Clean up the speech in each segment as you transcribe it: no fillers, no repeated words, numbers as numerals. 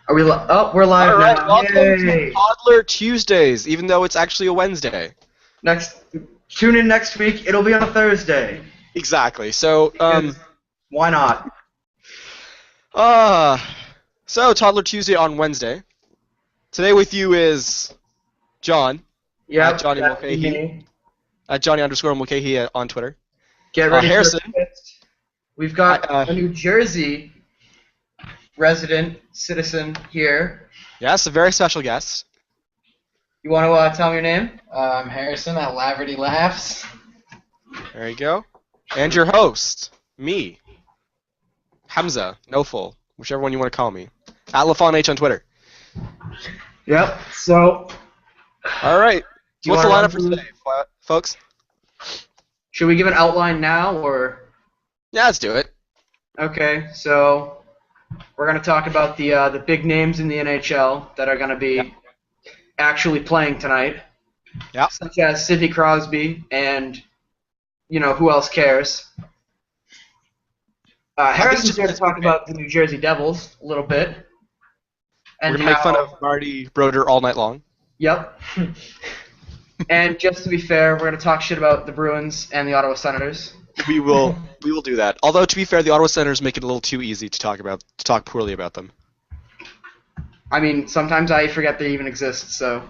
Are we? Oh, we're live All right, now. welcome Yay! to Toddler Tuesdays, even though it's actually a Wednesday. Next, tune in next week. It'll be on a Thursday. Exactly. So, Because why not? uh, Toddler Tuesday on Wednesday. Today with you is John at Yep, Johnny that's Mulcahy me. at Johnny_Mulcahy on Twitter. Get ready for Harrison. it. We've got Uh, a New Jersey resident citizen here. yes, a very special guest. You want to tell me your name? I'm Harrison at Laverty Laughs. There you go. And your host, me, Hamzah, Nofal, whichever one you want to call me, at LaFonH on Twitter. Yep. So, All right. Do you What's the wanna lineup for run today, folks? should we give an outline now, or? Yeah, let's do it. Okay, so we're going to talk about the big names in the NHL that are going to be actually playing tonight. Yep. Such as Sidney Crosby and, who else cares? Harrison's here to talk about the New Jersey Devils a little bit. And We're going to make fun of Marty Broder all night long. Yep. And just to be fair, we're going to talk shit about the Bruins and the Ottawa Senators. We will do that. Although, to be fair, the Ottawa Senators make it a little too easy to talk poorly about them. I mean, sometimes I forget they even exist, so.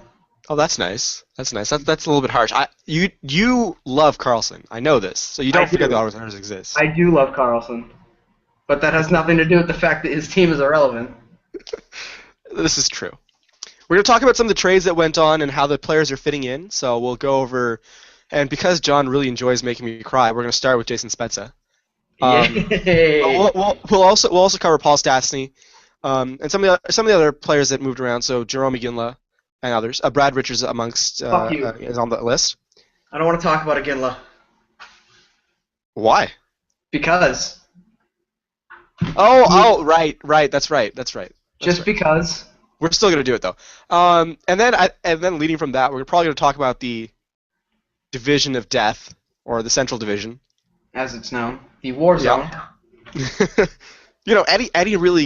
Oh, that's nice. That's nice. That's a little bit harsh. You love Carlson. I know this, so you don't forget the Ottawa Senators exist. I do love Carlson. But that has nothing to do with the fact that his team is irrelevant. This is true. We're going to talk about some of the trades that went on and how the players are fitting in. So we'll go over, and because John really enjoys making me cry, we're going to start with Jason Spezza. Yay! We'll also cover Paul Stastny, and some of the other players that moved around. So Jerome Iginla and others. Brad Richards amongst is on the list. I don't want to talk about Iginla. Why? Because. Right. That's right. Just because. We're still gonna do it though. And then leading from that, we're probably gonna talk about the Division of Death, or the Central Division, as it's known, the War Zone. Any really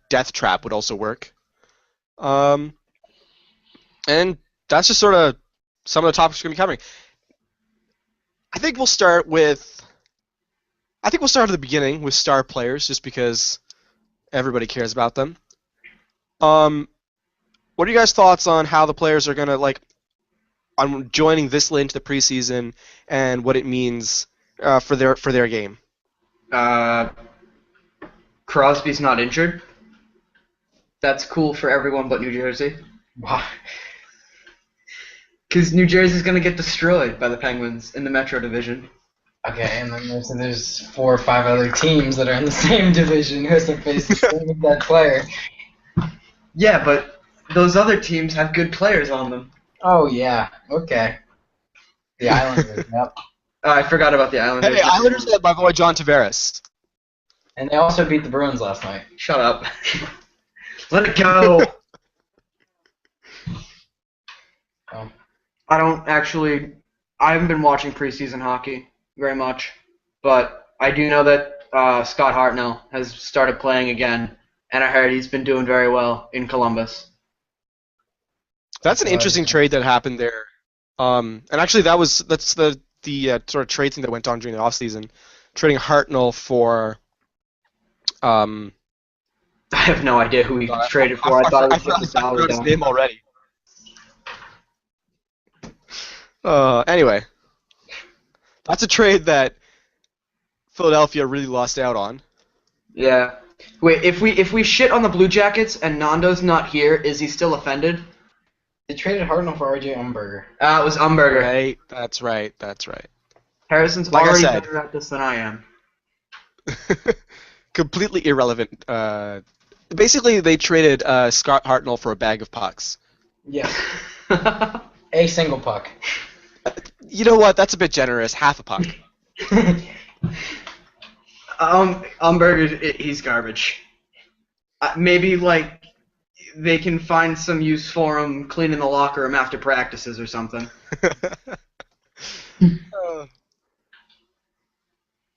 death trap would also work. And that's just sort of some of the topics we're gonna be covering. I think we'll start at the beginning with star players, just because everybody cares about them. What are you guys' thoughts on how the players are gonna on joining this late into the preseason and what it means for their game? Crosby's not injured. That's cool for everyone but New Jersey. Why? Because New Jersey's gonna get destroyed by the Penguins in the Metro Division. Okay, and then there's 4 or 5 other teams that are in the same division who have to face the same exact player. Yeah, but those other teams have good players on them. Oh yeah, okay. The Islanders, yep. I forgot about the Islanders. Hey, Islanders had my boy John Tavares. And they also beat the Bruins last night. Shut up. Let it go. Oh. I haven't been watching preseason hockey very much, but I do know that Scott Hartnell has started playing again, and I heard he's been doing very well in Columbus. That's an interesting trade that happened there. And actually, that's the sort of trade thing that went on during the offseason, trading Hartnell for. I have no idea who he traded for. I thought it was I his name already. Anyway, that's a trade that Philadelphia really lost out on. Yeah. Wait, if we shit on the Blue Jackets and Nando's not here, is he still offended? They traded Hartnell for R.J. Umberger. It was Umberger. Right, that's right. Harrison's Like already I said, better at this than I am. Completely irrelevant. Basically, they traded Scott Hartnell for a bag of pucks. Yes. A single puck. You know what? That's a bit generous. Half a puck. Umberger, he's garbage. Maybe they can find some use for him cleaning the locker room after practices or something.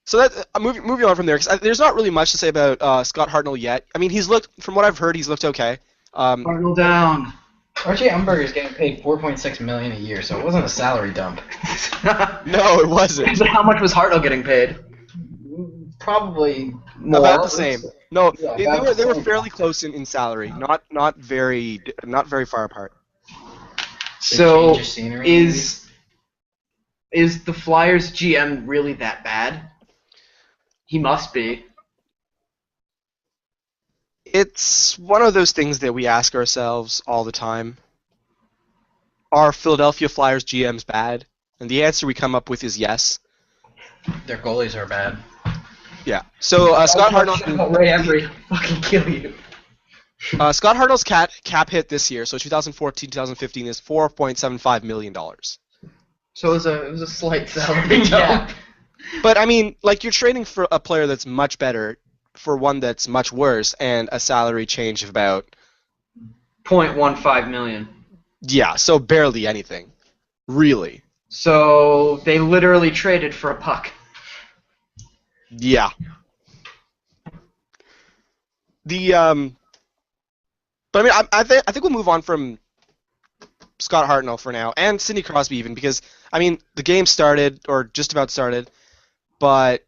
So that moving on from there, because there's not really much to say about Scott Hartnell yet. I mean, from what I've heard, he's looked okay. Cardinal down. RJ Umberger's getting paid $4.6 million a year, so it wasn't a salary dump. No, it wasn't. So how much was Hartnell getting paid? Probably More. About the same. No, Yeah, they about were the same. fairly close in salary. Not very far apart. So Change of scenery, is the Flyers GM really that bad? He must be. It's one of those things that we ask ourselves all the time. Are Philadelphia Flyers GMs bad? And the answer we come up with is yes. their goalies are bad. Yeah. So Scott Hartnell. Ray Emery fucking kill you. Scott Hartnell's cap hit this year, so 2014-2015 is $4.75 million. So it was a slight salary dump. Yeah. But I mean, like, you're trading for a player that's much better for one that's much worse, and a salary change of about $0.15 million. yeah, so barely anything, really. So they literally traded for a puck. Yeah. But I mean, I think we'll move on from Scott Hartnell for now, and Sidney Crosby even, because I mean the game started or just about started, but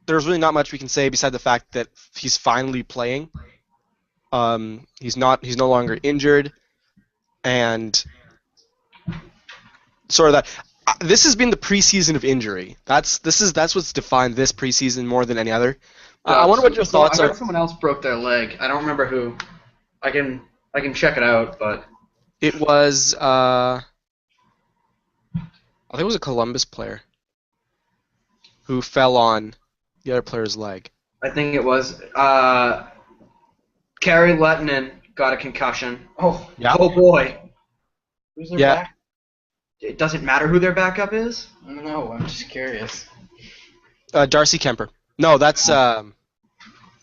there's really not much we can say beside the fact that he's finally playing. He's no longer injured, and sort of that. This has been the preseason of injury. That's what's defined this preseason more than any other. I wonder what your thoughts I are. heard someone else broke their leg. I don't remember who. I can check it out, but It was I think it was a Columbus player who fell on the other player's leg. I think it was Kari Lehtinen got a concussion. Oh, Yeah. Oh boy. who's their Yeah. back? It doesn't matter who their backup is. I don't know. I'm just curious. Darcy Kemper. No, that's No,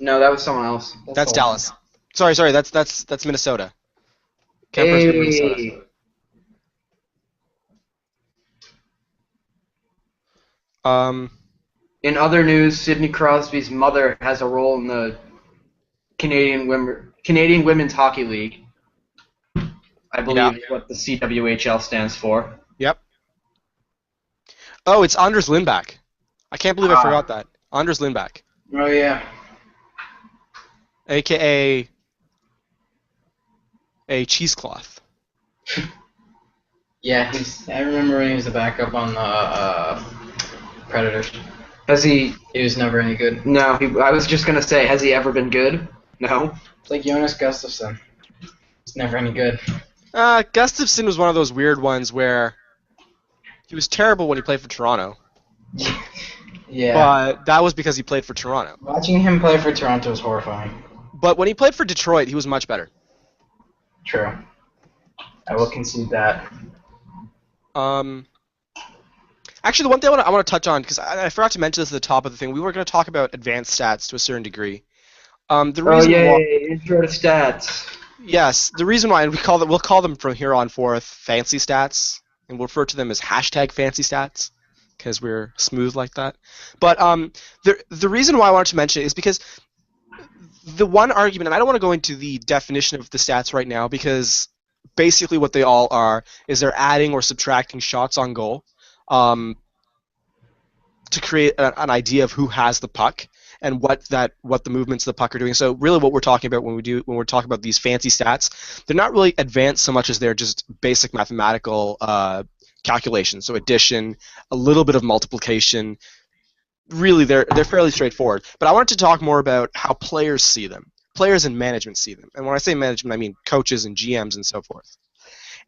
that was someone else. that's the one. Dallas. Sorry, that's Minnesota. Kemper's with Minnesota. In other news, Sidney Crosby's mother has a role in the Canadian Women's Hockey League. I believe is what the CWHL stands for. Yep. Oh, it's Anders Lindback. I can't believe I forgot that. Anders Lindback, Oh yeah. a.k.a. a cheesecloth. Yeah, I remember when he was the backup on the Predators. Has he? He was never any good. No. I was just gonna say, has he ever been good? No. It's like Jonas Gustafsson. He's never any good. Gustafsson was one of those weird ones where he was terrible when he played for Toronto, Yeah. but that was because he played for Toronto. Watching him play for Toronto was horrifying. But when he played for Detroit, he was much better. True. I will concede that. Actually, the one thing I want to touch on, because I forgot to mention this at the top of the thing, we were going to talk about advanced stats to a certain degree. The reason intro to stats. Yes, the reason why, and we'll call them from here on forth fancy stats, and we'll refer to them as hashtag fancy stats, because we're smooth like that. But the reason why I wanted to mention it is because the one argument, and I don't want to go into the definition of the stats right now, because basically what they all are is they're adding or subtracting shots on goal to create an idea of who has the puck and what the movements of the puck are doing. So really what we're talking about when we're talking about these fancy stats, they're not really advanced so much as they're just basic mathematical calculations. So addition, a little bit of multiplication. Really, they're fairly straightforward. But I wanted to talk more about how players see them. Players and management see them. And when I say management, I mean coaches and GMs and so forth.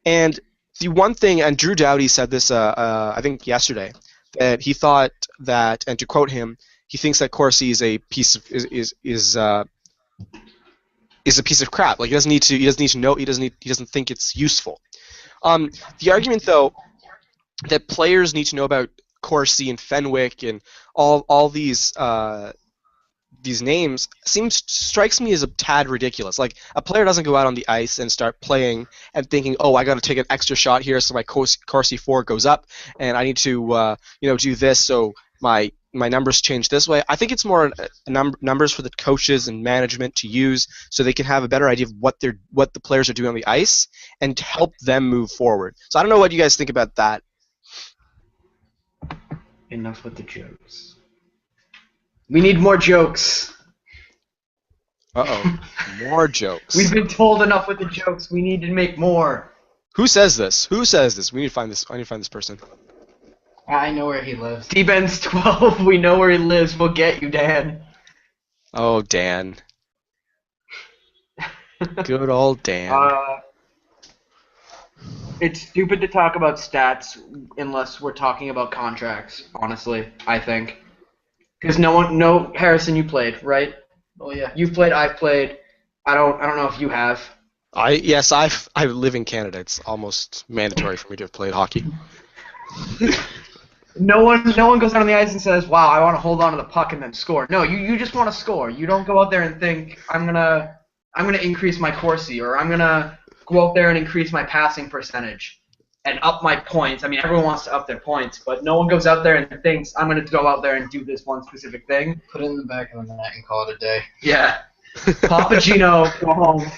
And the one thing, and Drew Doughty said this, I think yesterday, that he thought that, and to quote him, he thinks that Corsi is a piece of is a piece of crap. Like he doesn't need to know. He doesn't think it's useful. The argument, though, that players need to know about Corsi and Fenwick and all these names strikes me as a tad ridiculous. Like a player doesn't go out on the ice and start playing and thinking, oh, I got to take an extra shot here so my Corsi 4 goes up, and I need to do this so my numbers change this way. I think it's more numbers for the coaches and management to use so they can have a better idea of what the players are doing on the ice and help them move forward. So I don't know what you guys think about that. Enough with the jokes. We need more jokes. Uh-oh. More jokes. We've been told enough with the jokes. We need to make more. Who says this? Who says this? We need to find this. I need to find this person. I know where he lives. D-Ben's 12. We know where he lives. We'll get you, Dan. Oh, Dan. Good old Dan. It's stupid to talk about stats unless we're talking about contracts, honestly, I think. Because no, Harrison, you played, right? Oh yeah. You've played, I've played. I don't know if you have. I live in Canada. It's almost mandatory for me to have played hockey. No one goes out on the ice and says, "Wow, I want to hold on to the puck and then score." No, you just want to score. You don't go out there and think, I'm gonna increase my Corsi, or I'm gonna go out there and increase my passing percentage and up my points. I mean, everyone wants to up their points, but no one goes out there and thinks, I'm gonna go out there and do this one specific thing. Put it in the back of the net and call it a day. Yeah. Papa Gino, go home.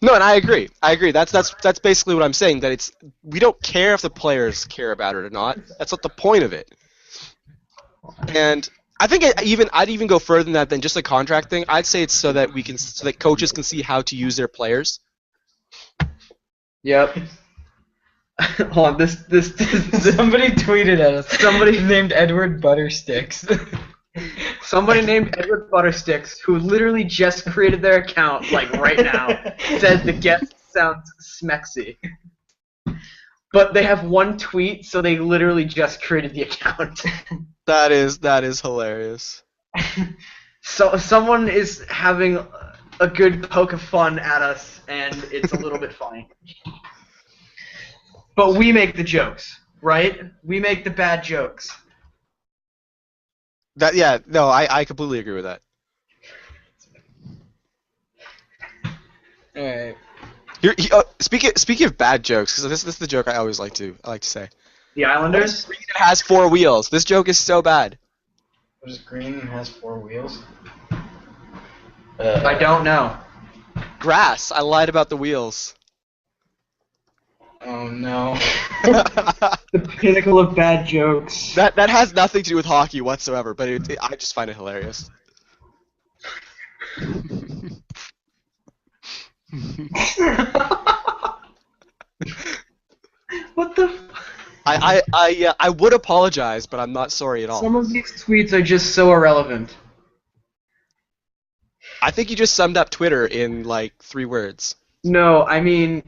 No, and I agree. That's basically what I'm saying. That we don't care if the players care about it or not. That's not the point of it. And I think I'd even go further than that than just a contract thing. I'd say it's so that coaches can see how to use their players. Yep. Hold on, this Somebody tweeted at us. Somebody named Edward Buttersticks. Somebody named Edward Buttersticks, who literally just created their account, like right now, said the guest sounds smexy. But they have one tweet, so they literally just created the account. That is hilarious. So someone is having a good poke of fun at us, and it's a little bit funny. But we make the jokes, right? We make the bad jokes. I completely agree with that. All right. Speaking of bad jokes, because this is the joke I always like to say. The Islanders? Green has 4 wheels. This joke is so bad. What is green and has 4 wheels? I don't know. Grass. I lied about the wheels. Oh no. The pinnacle of bad jokes. That has nothing to do with hockey whatsoever, but I just find it hilarious. What the? I would apologize, but I'm not sorry at all. Some of these tweets are just so irrelevant. I think you just summed up Twitter in like 3 words. No, I mean,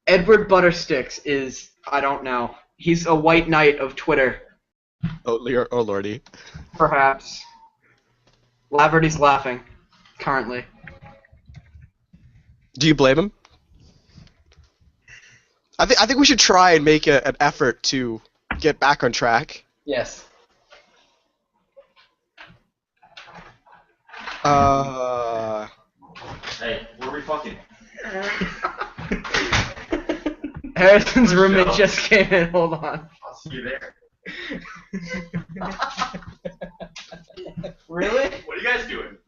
Edward Buttersticks is, I don't know. He's a white knight of Twitter. Oh lordy. Perhaps. Laverty's laughing, currently. Do you blame him? I think we should try and make an effort to get back on track. Yes. Hey, where are we fucking? Harrison's roommate just came in. Hold on. I'll see you there. Really? What are you guys doing?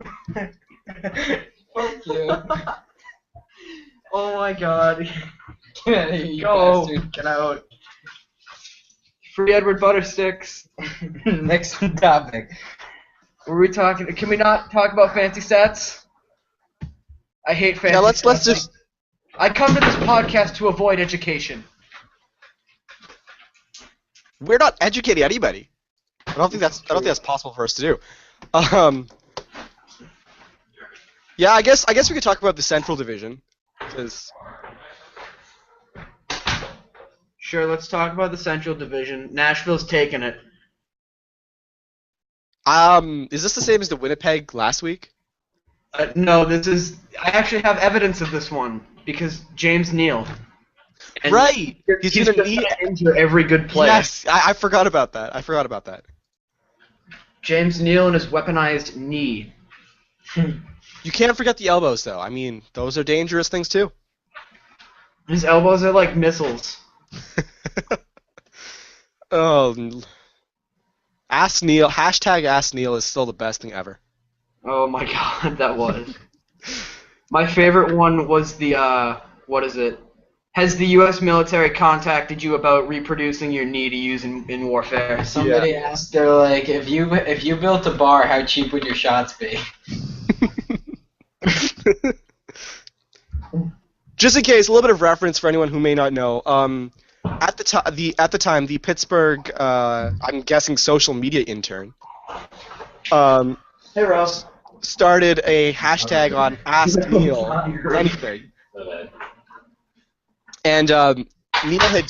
Fuck you. Oh my god. Get out of here, you Go. bastard. Get out. Free Edward Buttersticks. Next topic. Were we talking? Can we not talk about fancy stats? I hate fancy stats. Let's just. I come to this podcast to avoid education. We're not educating anybody. I don't think that's possible for us to do. Yeah, I guess we could talk about the Central Division. 'Cause Sure, let's talk about the Central Division. Nashville's taking it. is this the same as the Winnipeg last week? No, this is. I actually have evidence of this one because James Neal. And Right. He's He's just gonna gonna injure every good player. Yes, I forgot about that. James Neal and his weaponized knee. You can't forget the elbows, though. I mean, those are dangerous things too. His elbows are like missiles. Oh, Ask Neil. Hashtag Ask Neil is still the best thing ever. Oh my god, that was. My favorite one was the, what is it? Has the U.S. military contacted you about reproducing your knee to use in warfare? Somebody asked, they're like, if you built a bar, how cheap would your shots be? Just in case, a little bit of reference for anyone who may not know. At the time, the Pittsburgh, I'm guessing, social media intern, Hey, Ross. started a hashtag on Ask Neil anything, and Neil had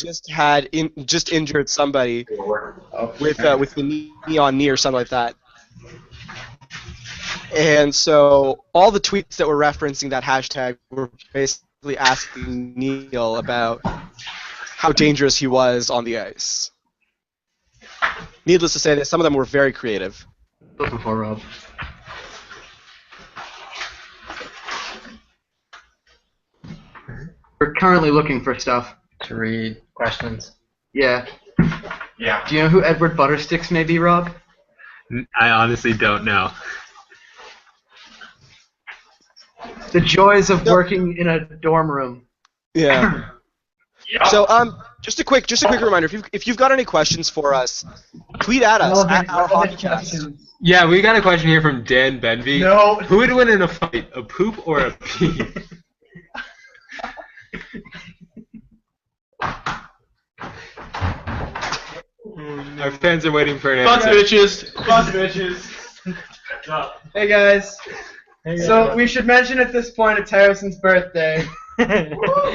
just injured somebody with the knee on knee or something like that, and so all the tweets that were referencing that hashtag were basically asking Neil about how dangerous he was on the ice. Needless to say that some of them were very creative. Looking for Rob. We're currently looking for stuff. To read questions. Yeah. Yeah. Do you know who Edward Buttersticks may be, Rob? I honestly don't know. The joys of working in a dorm room. Yeah. Yep. So just a quick reminder: if you've got any questions for us, tweet at us at our hockeycast. Yeah, we got a question here from Dan Benvey. No. Who would win in a fight, a poop or a pee? Our fans are waiting for an answer. Fuck bitches. Hey guys. So we should mention at this point it's Harrison's birthday.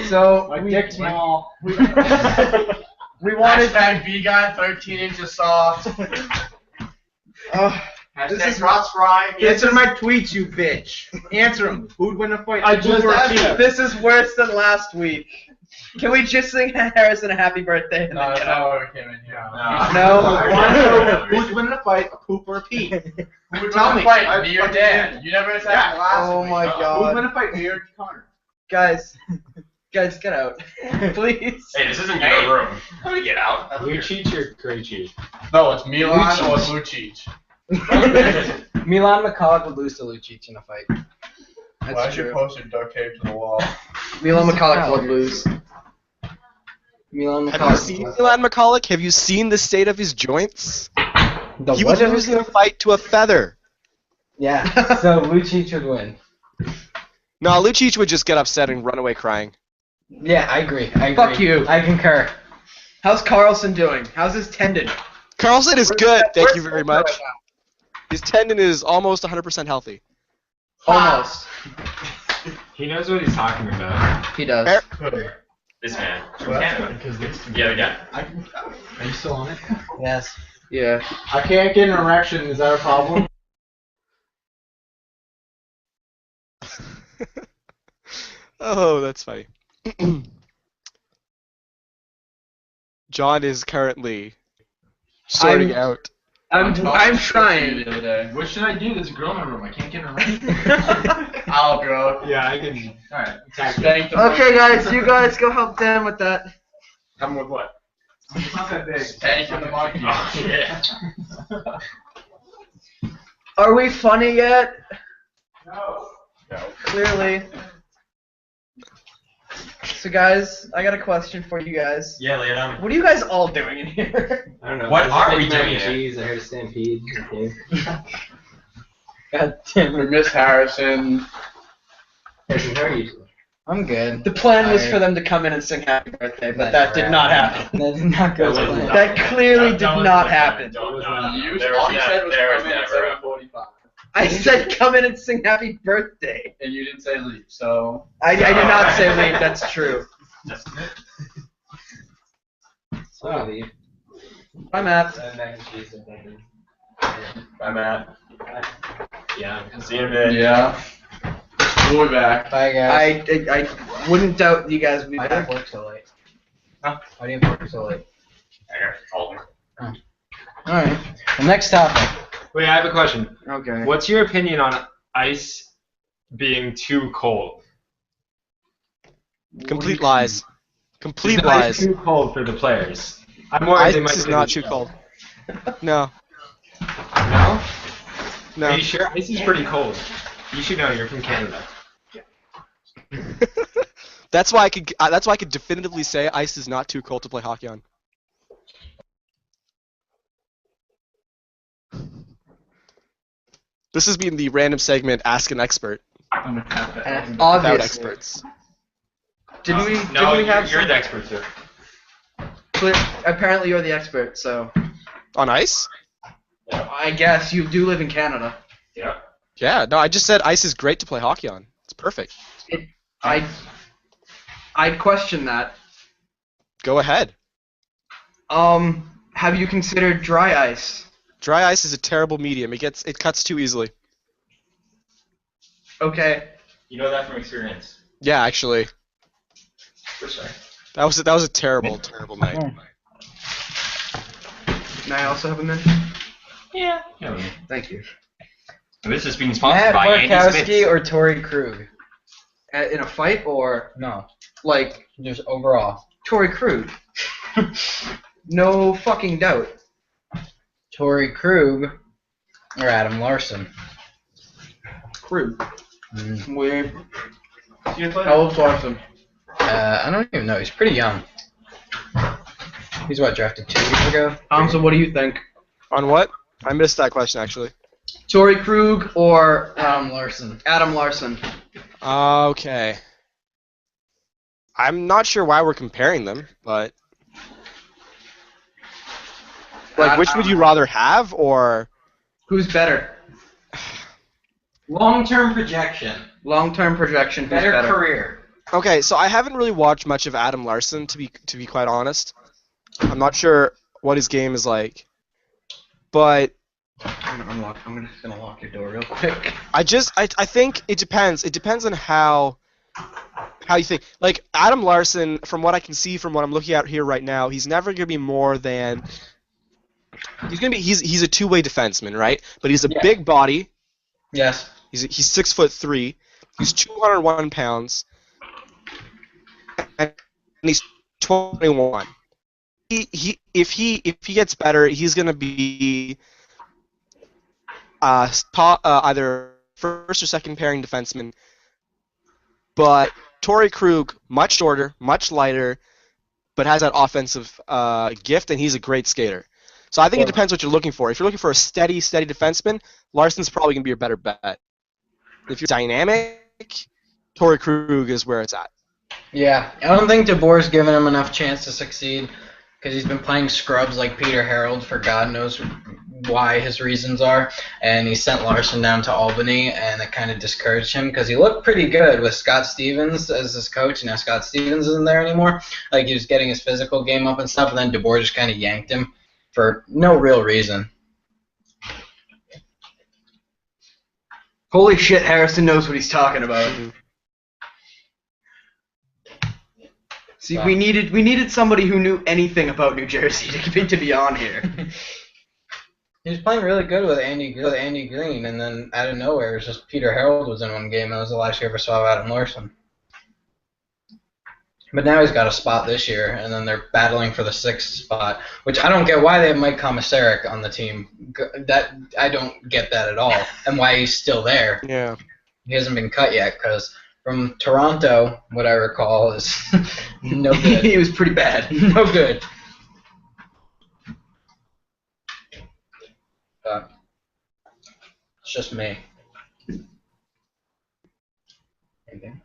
So My we, dick's small. we wanted. Hashtag B guy 13 inches soft. This Hashtag is Ross Fry. Answer my tweets, you bitch. Answer them. Who'd win a fight? I just asked you. This is worse than last week. Can we just sing Harrison a happy birthday and then get out? we came in here. No. Who's winning a fight, a poop or a pee? Who would Tell win me. a fight? Me or Dan? You never asked last Oh week. my Who's god. winning a fight, me or Connor? Guys, get out. Please. Hey, this isn't your room. I'm gonna get out. Lucic or Krejci? No, it's Milan or Lucic. Milan McCulloch would lose to Lucic in a fight. That's true. post your duct tape to the wall? Milan McCulloch would lose. Milan Have you McCulloch. seen Milan McCulloch? Have you seen the state of his joints? The He would what? lose in a fight to a feather. Yeah, so Lucic would win. No, Lucic would just get upset and run away crying. Yeah, I agree. Fuck you. I concur. How's Carlson doing? How's his tendon? Carlson is good, thank you very much. Right His tendon is almost 100% healthy. now? Almost. He knows what he's talking about. He does. This man from Canada. Yeah, again. Are you still on it? Yes. Yeah. I can't get an erection. Is that a problem? Oh, that's funny. John is currently sorting out. I'm trying. The other day. What should I do? There's a girl in my room. I can't get an erection. I'll go. Yeah, I can. Alright. Thank you. Okay, guys, you guys go help Dan with that. Come with what? It's not that big. Thank you for the monkey. Oh, yeah. Are we funny yet? No. Clearly. So, guys, I got a question for you guys. Yeah, lay it on. What are you guys all doing in here? I don't know. What Just are making we mac doing and here? cheese. I heard a stampede. Okay. God damn We it. miss Harrison. Harrison, how are you? I'm good. The plan was for them to come in and sing happy birthday, but that did not happen. That did not go as That wasn't- planned. That clearly did not happen. No, You there all was you said was there come in at never a- 7:45. I said come in and sing happy birthday. And you didn't say leave, so. I did not say leave, that's true. So I leave. Bye, Matt. Mac and cheese or something. Bye, Matt. Yeah. See you in a bit. Yeah. We'll be back. Bye, guys. I wouldn't doubt you guys would be Why do you back. work so late? Huh? Why do you work so late? I got called her. Alright. The next topic. Wait, I have a question. Okay. What's your opinion on ice being too cold? Complete lies. Complete It's lies. too cold for the players. I'm worried they might. Ice is not too cold. No. No? No. Are you sure? Ice is pretty cold. You should know. You're from Canada. That's why I could definitively say ice is not too cold to play hockey on. This has been the random segment Ask an Expert And without obviously, experts. didn't we have you're some- the expert, sir. Apparently you're the expert, so On ice? I guess you do live in Canada. Yeah. Yeah, no, I just said ice is great to play hockey on. It's perfect. I'd question that. Go ahead. Have you considered dry ice? Dry ice is a terrible medium. It cuts too easily. Okay. You know that from experience. Yeah, actually. For sure. That was a terrible, terrible night. May I also have a minute? Yeah. Thank you. And this is being sponsored Matt by Andy Barkowski Smith. or Torrey Krug? In a fight or No, like just overall. Torrey Krug? No fucking doubt. Torrey Krug or Adam Larson? Krug. Mm. Weird. You play? How old's Larson? I don't even know. He's pretty young. He's what, drafted 2 years ago? So what do you think? On what? I missed that question actually. Torrey Krug or Adam Larson. Adam Larson? Okay. I'm not sure why we're comparing them, but like, which would you rather have, or Who's better? Long-term projection. Long-term projection. Who's Better better? career. okay? So I haven't really watched much of Adam Larson, to be quite honest. I'm not sure what his game is like, but I'm just gonna lock your door real quick. I think it depends. It depends on how you think. Like Adam Larson, from what I can see, from what I'm looking at here right now, he's never gonna be more than he's a two-way defenseman, right? But he's a big body. Yes. He's 6'3". He's 201 pounds, and he's 21. If he gets better, he's gonna be either first or second pairing defenseman. But Torrey Krug, much shorter, much lighter, but has that offensive gift, and he's a great skater. So I think it depends what you're looking for. If you're looking for a steady defenseman, Larson's probably gonna be your better bet. If you're dynamic, Torrey Krug is where it's at. Yeah, I don't think DeBoer's given him enough chance to succeed because he's been playing scrubs like Peter Harold for God knows why his reasons are, and he sent Larson down to Albany, and it kind of discouraged him because he looked pretty good with Scott Stevens as his coach, and now Scott Stevens isn't there anymore. Like, he was getting his physical game up and stuff, and then DeBoer just kind of yanked him for no real reason. Holy shit, Harrison knows what he's talking about. See, we needed somebody who knew anything about New Jersey to be on here. He was playing really good with Andy Green, and then out of nowhere, it was just Peter Harold was in one game, and that was the last year I ever saw of Adam Larson. But now he's got a spot this year, and then they're battling for the 6th spot, which I don't get why they have Mike Komisarek on the team. That I don't get that at all, and why he's still there. Yeah. He hasn't been cut yet, because from Toronto, what I recall is no good. He was pretty bad. No good. It's just me. Anything?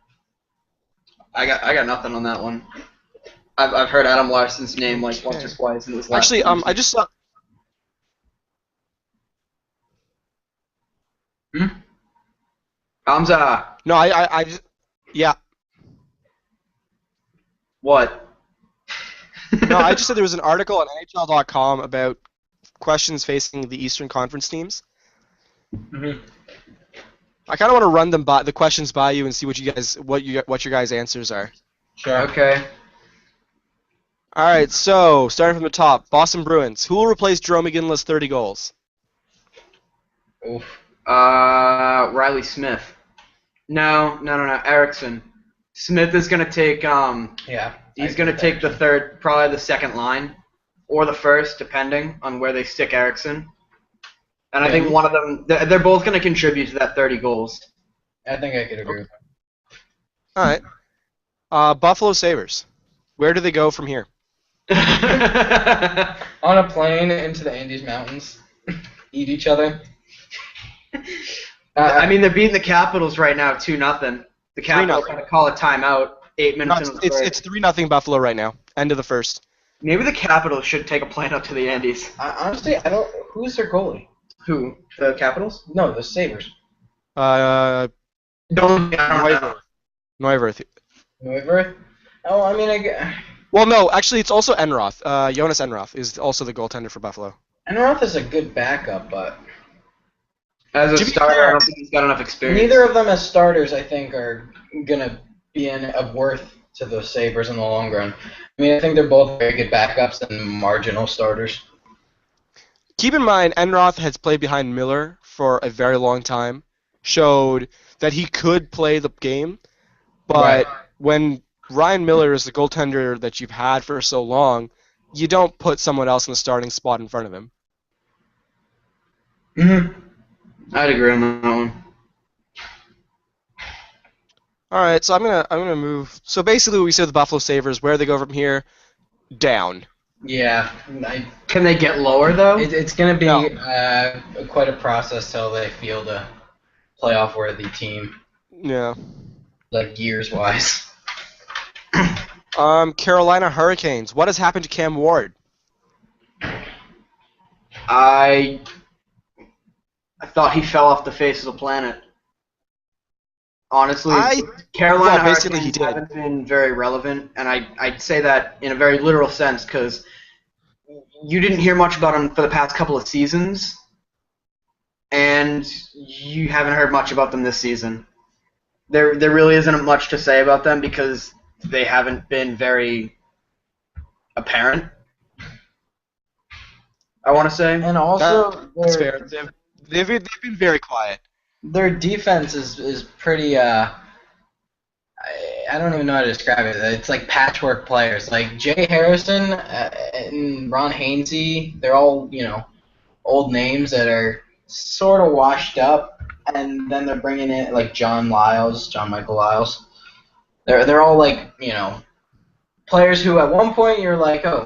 I got nothing on that one. I've heard Adam Larson's name like once or twice in this last Actually, I just saw. Hamzah. No, I yeah. What? No, I just said there was an article on NHL.com about questions facing the Eastern Conference teams. Mm-hmm. I kind of want to run the questions by you and see what your guys' answers are. Sure. Okay. All right, so starting from the top, Boston Bruins. Who will replace Jerome McGinley's 30 goals? Oof. Riley Smith. No. Erickson. Smith is gonna take Yeah. he's gonna take the third, probably the second line, or the first, depending on where they stick Erickson. And I think one of them, they're both gonna contribute to that 30 goals. I think I could agree with All right. Buffalo Sabres. Where do they go from here? that. On a plane into the Andes Mountains, eat each other. I mean, they're beating the Capitals right now, 2-0. The Capitals 3-0. had to call a timeout 8 minutes No, into the third. it's 3-0 Buffalo right now. End of the first. Maybe the Capitals should take a plane up to the Andes. Honestly, I don't. Who's their goalie? Who? The Capitals? No, the Sabres. Uh, Don't. I don't know. Neuwirth. Neuwirth? Oh, I mean, Well, no, actually, it's also Enroth. Jonas Enroth is also the goaltender for Buffalo. Enroth is a good backup, but As a To be starter, fair, I don't think he's got enough experience. neither of them as starters, I think, are gonna be of worth to the Sabres in the long run. I mean, I think they're both very good backups and marginal starters. Keep in mind, Enroth has played behind Miller for a very long time, showed that he could play the game, but when Ryan Miller is the goaltender that you've had for so long, you don't put someone else in the starting spot in front of him. Mm-hmm. I'd agree on that one. All right, so I'm gonna move. So basically, we said the Buffalo Sabres. Where they go from here? Down. Yeah, Can they get lower though? it's gonna be No. quite a process till they field a playoff-worthy team, Yeah. like years-wise. Carolina Hurricanes. What has happened to Cam Ward? I thought he fell off the face of the planet. Honestly, Carolina well, basically he Hurricanes did. haven't been very relevant, and I'd say that in a very literal sense because you didn't hear much about them for the past couple of seasons, and you haven't heard much about them this season. There really isn't much to say about them because they haven't been very apparent. I want to say. And also, That's fair. They've been very quiet. their defense is pretty. I don't even know how to describe it. It's like patchwork players. Like Jay Harrison and Ron Hainsey, they're all old names that are sort of washed up, and then they're bringing in like John Michael Lyles. They're all like players who at one point you're like, oh,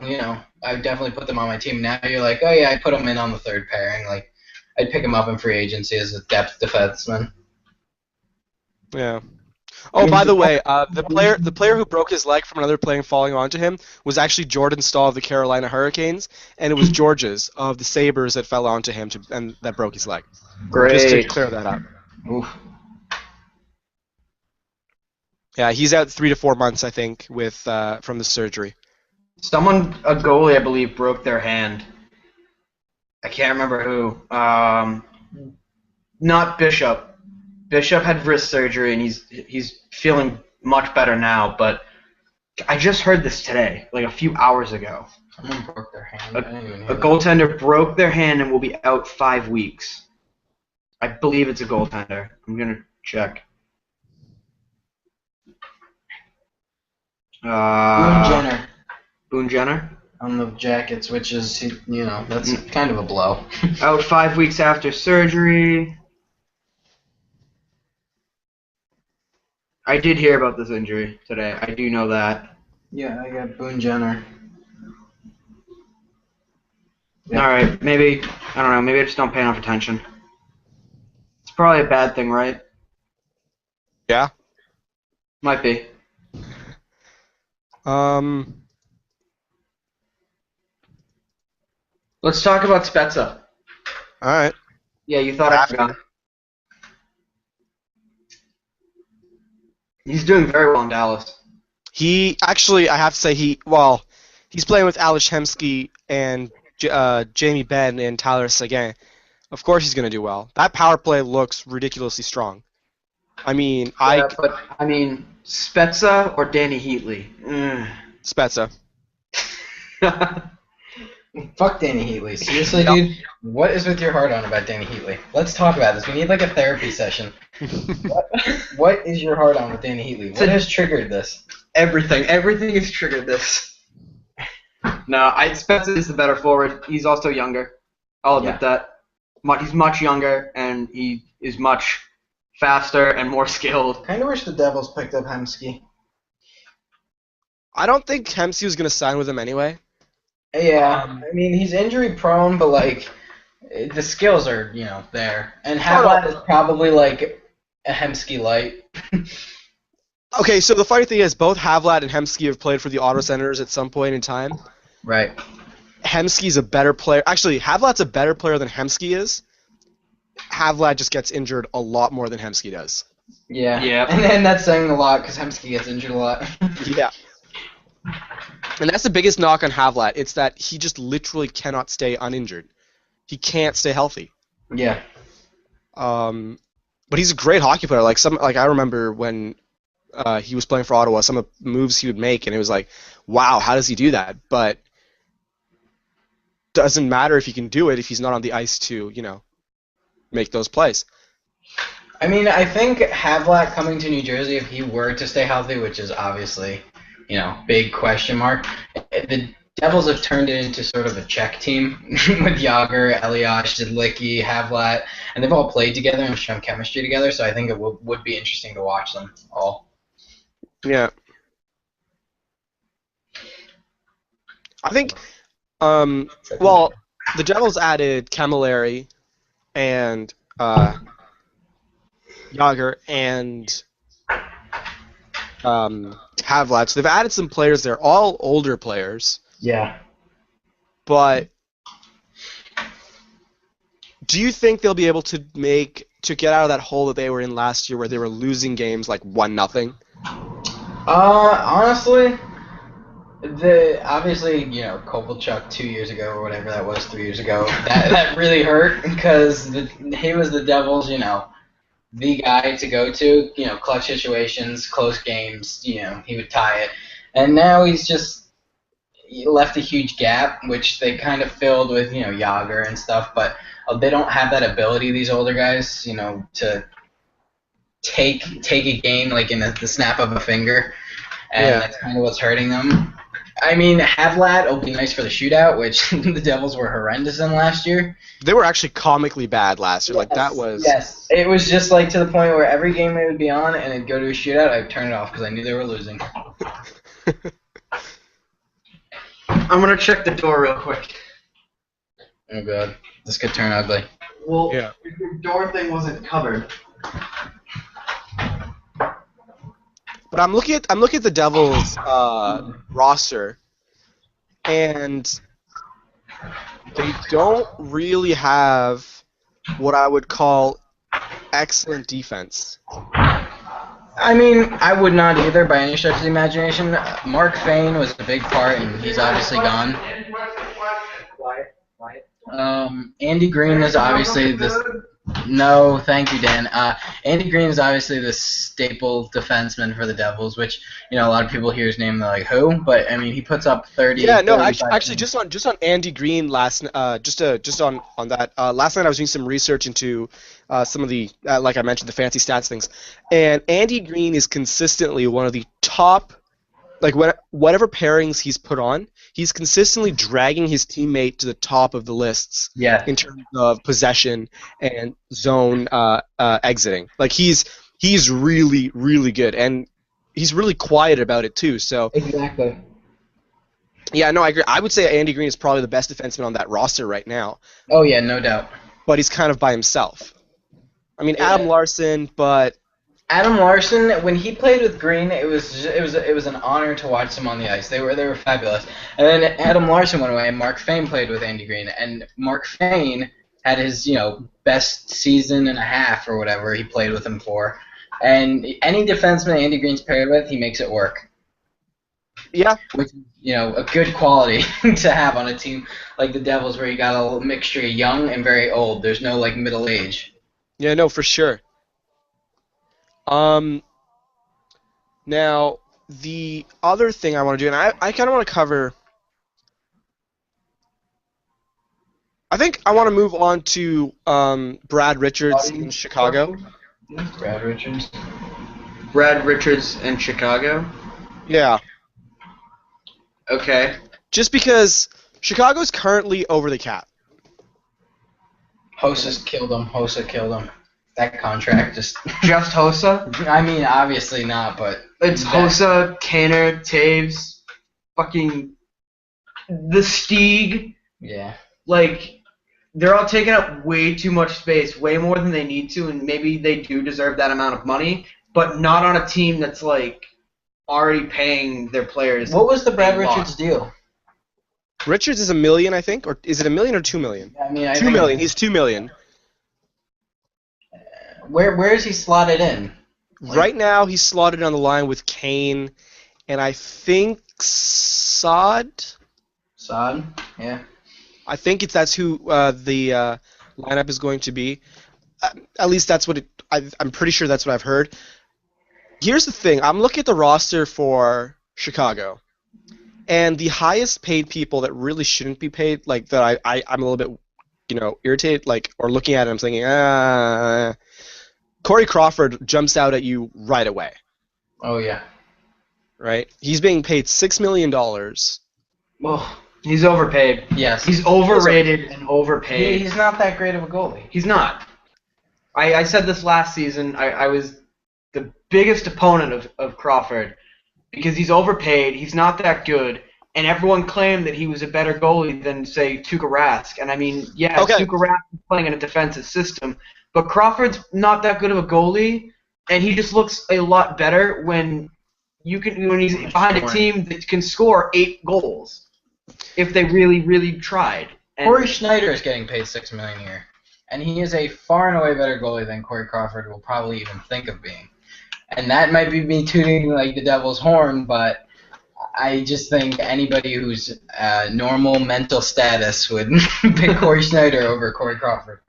I would definitely put them on my team. Now you're like, oh yeah, I put them in on the third pairing. Like I'd pick them up in free agency as a depth defenseman. Yeah. Oh, by the way, the player who broke his leg from another player falling onto him was actually Jordan Stahl of the Carolina Hurricanes, and it was Georges of the Sabres that fell onto him and that broke his leg. Great. Just to clear that up. Oof. Yeah, he's out 3 to 4 months, I think, with from the surgery. A goalie, I believe, broke their hand. I can't remember who. Not Bishop. Bishop had wrist surgery, and he's feeling much better now. But I just heard this today, like a few hours ago. Someone broke their hand. I didn't even hear A that. goaltender broke their hand and will be out 5 weeks. I believe it's a goaltender. I'm gonna check. Boone Jenner Boone Jenner. on the Jackets, which is that's kind of a blow. Out 5 weeks after surgery. I did hear about this injury today. I do know that. Yeah, I got Boone Jenner. All right, maybe I don't know. Maybe I just don't pay enough attention. It's probably a bad thing, right? Yeah. Might be. Let's talk about Spezza. All right. Yeah, you thought I forgot. He's doing very well in Dallas. He actually, I have to say, he's playing with Alex Hemsky and Jamie Benn and Tyler Seguin. Of course, he's going to do well. That power play looks ridiculously strong. I mean, Spezza or Danny Heatley? Spezza. Fuck Danny Heatley. Seriously, dude? What is with your heart on about Danny Heatley? Let's talk about this. We need like a therapy session. What is your heart on with Danny Heatley? What has triggered this? Everything has triggered this. No, Spencer is the better forward. He's also younger. I'll admit that. He's much younger, and he is much faster and more skilled. Kind of wish the Devils picked up Hemsky. I don't think Hemsey was going to sign with him anyway. Yeah, I mean, he's injury prone, but like, the skills are, there. And Havlat is probably like a Hemsky light. Okay, so the funny thing is, both Havlat and Hemsky have played for the Ottawa Senators at some point in time. Right. Hemsky's a better player. Actually, Havlat's a better player than Hemsky is. Havlat just gets injured a lot more than Hemsky does. Yeah. Yeah. And that's saying a lot because Hemsky gets injured a lot. Yeah. And that's the biggest knock on Havlat. It's that he just literally cannot stay uninjured. He can't stay healthy. Yeah. But he's a great hockey player. Like I remember when he was playing for Ottawa, some of the moves he would make, and it was like, wow, how does he do that? But doesn't matter if he can do it if he's not on the ice to, make those plays. I mean, I think Havlat coming to New Jersey, if he were to stay healthy, which is obviously, big question mark, the Devils have turned it into sort of a Czech team with Jágr, Elias, Zidlicki, Havlat, and they've all played together and shown chemistry together, so I think it would be interesting to watch them all. Yeah. I think, well, the Devils added Camilleri and Jágr and Havlat. So they've added some players there, all older players. Yeah. But do you think they'll be able to get out of that hole that they were in last year where they were losing games like 1-0? Honestly, obviously, Kovalchuk 2 years ago or whatever that was, 3 years ago, that really hurt because he was the Devils, the guy to go to, clutch situations, close games, he would tie it. And now he left a huge gap, which they kind of filled with, Jágr and stuff, but they don't have that ability, these older guys, to take a game like in the snap of a finger, and that's kind of what's hurting them. I mean, Havlat will be nice for the shootout, which the Devils were horrendous in last year. They were actually comically bad last year. Yes, like that was. Yes, it was just like to the point where every game they would be on and it'd go to a shootout, I'd turn it off because I knew they were losing. I'm gonna check the door real quick. Oh god, this could turn ugly. Well, Yeah. the door thing wasn't covered. But I'm looking at the Devils roster, and they don't really have what I would call excellent defense. I mean, I would not either by any stretch of the imagination. Mark Fane was a big part, and he's obviously gone. Andy Green is obviously this. No, thank you, Dan. Andy Green is obviously the staple defenseman for the Devils, which a lot of people hear his name, they're like, who? But I mean, he puts up 30. Yeah, no, 35 actually, just on Andy Green last just on that last night I was doing some research into some of the like I mentioned the fancy stats things, and Andy Green is consistently one of the top, like whatever pairings he's put on, he's consistently dragging his teammate to the top of the lists. Yeah. In terms of possession and zone exiting. Like he's really, really good, and he's really quiet about it too. So Exactly. yeah, no, I agree. I would say Andy Green is probably the best defenseman on that roster right now, Oh yeah, no doubt. but he's kind of by himself. I mean, Yeah. Adam Larson, but Adam Larson, when he played with Green, it was an honor to watch them on the ice. They were fabulous. And then Adam Larson went away, and Mark Fane played with Andy Green, and Mark Fane had his best season and a half or whatever he played with him for. And any defenseman Andy Green's paired with, he makes it work. yeah, Which is, a good quality to have on a team like the Devils, where you got a little mixture of young and very old. There's no middle age. yeah, no, for sure. Now, the other thing I want to do, and I kind of want to cover I think I want to move on to Brad Richards in Chicago. Brad Richards. Brad Richards in Chicago. Yeah. Okay. Just because Chicago's currently over the cap. Hosa's killed him. Hosa killed him. That contract just... Just Hosa? I mean, obviously not, but... It's Hosa, Kaner, Taves, fucking... The Stieg. Yeah. Like, they're all taking up way too much space, way more than they need to, and maybe they do deserve that amount of money, but not on a team that's, like, already paying their players. What was the Brad a Richards lot. deal? Richards is $1 million, I think, or is it $1 million or $2 million? I mean, $2 million. He's $2 million. Where is he slotted in? Right now, he's slotted on the line with Kane, and I think Saad. Saad? Yeah. I think that's who the lineup is going to be. At least that's what I'm pretty sure that's what I've heard. Here's the thing. I'm looking at the roster for Chicago, and the highest paid people that really shouldn't be paid, like that I'm a little bit, irritated, like, or looking at it, I'm thinking, Corey Crawford jumps out at you right away. Oh, yeah. Right? He's being paid $6 million. Well, he's overpaid. Yes. He's overrated and overpaid. He's not that great of a goalie. He's not. I said this last season. I was the biggest opponent of Crawford because he's overpaid. He's not that good. And everyone claimed that he was a better goalie than, say, Tuukka Rask. And, I mean, yeah, Okay. Tuukka Rask is playing in a defensive system. But Crawford's not that good of a goalie, and he just looks a lot better when he's behind a team that can score 8 goals if they really, really tried. And Corey Schneider is getting paid $6 million a year, and he is a far and away better goalie than Corey Crawford will probably even think of being. And that might be me tooting like the devil's horn, but I just think anybody who's normal mental status would pick Corey Schneider over Corey Crawford.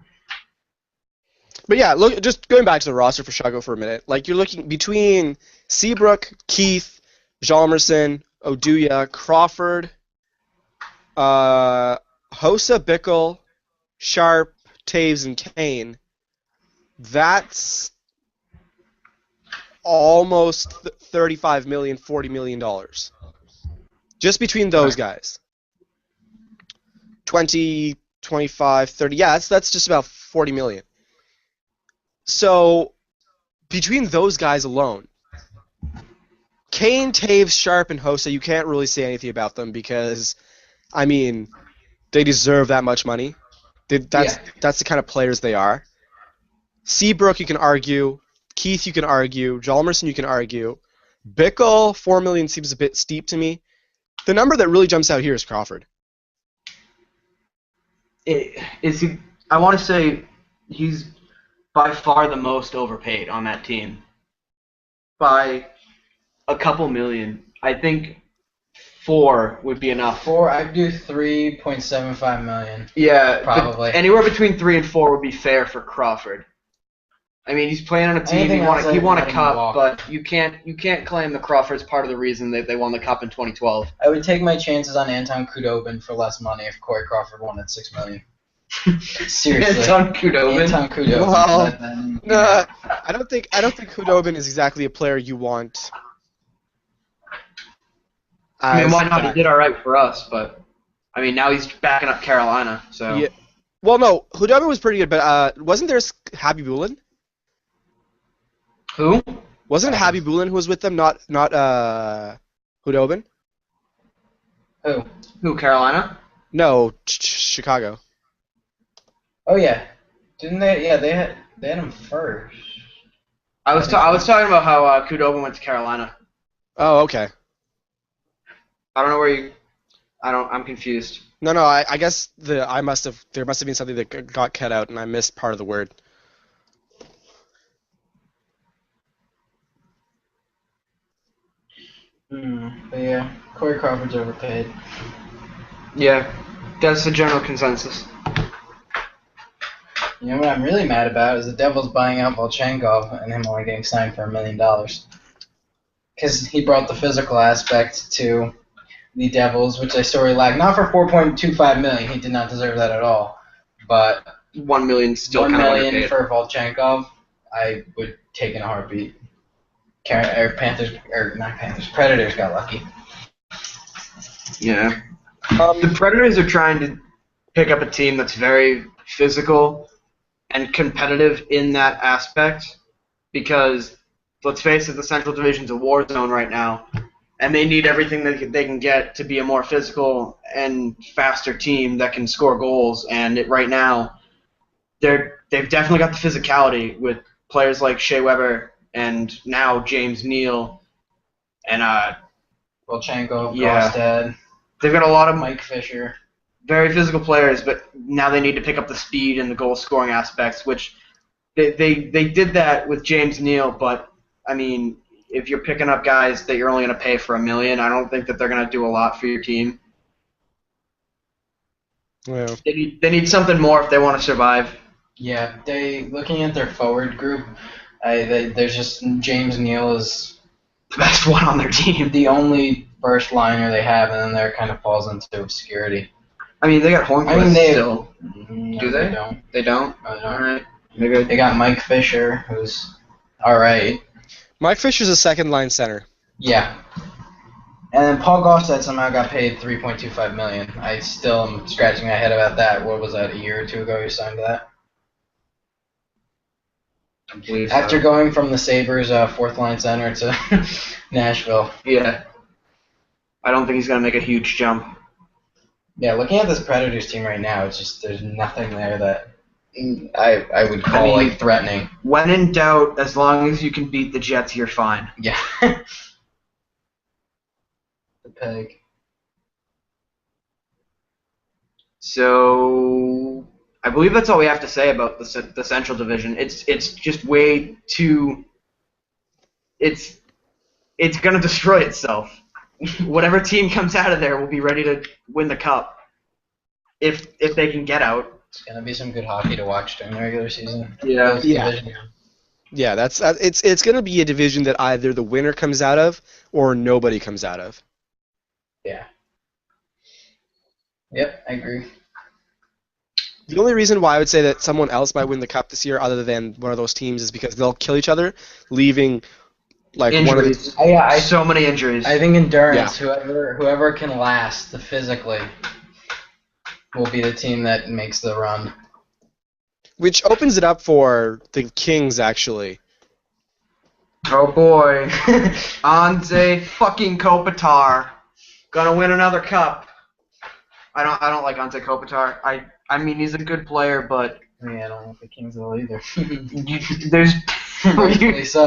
But yeah, look, just going back to the roster for Chicago for a minute. Like, you're looking between Seabrook, Keith, Hjalmarsson, Oduya, Crawford, Hossa, Bickle, Sharp, Taves, and Kane. That's almost $35 million, $40 million. Just between those guys. 20, 25, 30. Yeah, that's just about $40 million. So, between those guys alone, Kane, Taves, Sharp, and Hossa, you can't really say anything about them because, I mean, they deserve that much money. That's the kind of players they are. Seabrook, you can argue. Keith, you can argue. Hjalmarsson, you can argue. Bickle, $4 million seems a bit steep to me. The number that really jumps out here is Crawford. I want to say he's by far the most overpaid on that team. By a couple million. I think 4 would be enough. 4, I'd do $3.75 million. Yeah, probably. Anywhere between 3 and 4 would be fair for Crawford. I mean, he's playing on a team. Anything else, He won a I'd cup, walk. but you can't claim that Crawford's part of the reason that they won the cup in 2012. I would take my chances on Anton Khudobin for less money if Corey Crawford won at $6 million. Seriously. Anton Khudobin. Anton Khudobin. Well, no, I don't think Khudobin is exactly a player you want. I mean, why not? He did all right for us, but I mean, now he's backing up Carolina. So. Yeah. Well, no, Khudobin was pretty good, but wasn't there Happy Bulin? Who? Wasn't it Happy Bulin who was with them, not Khudobin? Who? Carolina? No, Chicago. Oh yeah, didn't they? Yeah, they had him first. I was talking about how Khudobin went to Carolina. Oh, okay. I don't know where you. I'm confused. No, I guess there must have been something that got cut out, and I missed part of the word. But yeah, Corey Crawford's overpaid. Yeah, that's the general consensus. You know what I'm really mad about is the Devils buying out Volchenkov and him only getting signed for $1 million. Because he brought the physical aspect to the Devils, which they sorely lack. Not for $4.25 million. He did not deserve that at all. but 1 million still $1 kind of million underpaid. for Volchenkov, I would take in a heartbeat. Predators got lucky. Yeah. The Predators are trying to pick up a team that's very physical and competitive in that aspect because, let's face it, the Central Division's a war zone right now, and they need everything that they can get to be a more physical and faster team that can score goals. And right now, they've definitely got the physicality with players like Shea Weber and now James Neal and Volchenko, Yeah. Gostad, they've got a lot of Mike Fisher. very physical players, but now they need to pick up the speed and the goal scoring aspects, which they did that with James Neal, but I mean, if you're picking up guys that you're only going to pay for $1 million, I don't think that they're going to do a lot for your team. Yeah. They need something more if they want to survive. Yeah, looking at their forward group, there's just James Neal is The best one on their team. the only first liner they have, and then there kind of falls into obscurity. I mean, they got Hornquist I mean, still. No, Do they? don't. They don't? No, they All don't. right. Maybe They got Mike Fisher, who's all right. Mike Fisher's a second line center. Yeah. And then Paul Gostad somehow got paid $3.25 million. I still am scratching my head about that. What was that, a year or two ago he signed that? I believe After so. going from the Sabres fourth line center to Nashville. Yeah. I don't think he's going to make a huge jump. Yeah, looking at this Predators team right now, it's just there's nothing there that I would call I mean- like threatening. When in doubt, as long as you can beat the Jets, you're fine. Yeah. The peg. So I believe that's all we have to say about the Central Division. It's just way too. It's going to destroy itself. Whatever team comes out of there will be ready to win the cup if they can get out. It's gonna be some good hockey to watch during the regular season. Yeah. This Yeah. division. Yeah, that's it's going to be a division that either the winner comes out of or nobody comes out of. Yeah. Yep, I agree. The only reason why I would say that someone else might win the cup this year, other than one of those teams, is because they'll kill each other, leaving like one of Injuries. the. So many injuries. I think endurance. Whoever can last physically will be the team that makes the run. Which opens it up for the Kings, actually. Oh boy, Anze fucking Kopitar, gonna win another cup. I don't like Anze Kopitar. I mean he's a good player, but Yeah, I don't want the Kings will either. there's Rightfully so.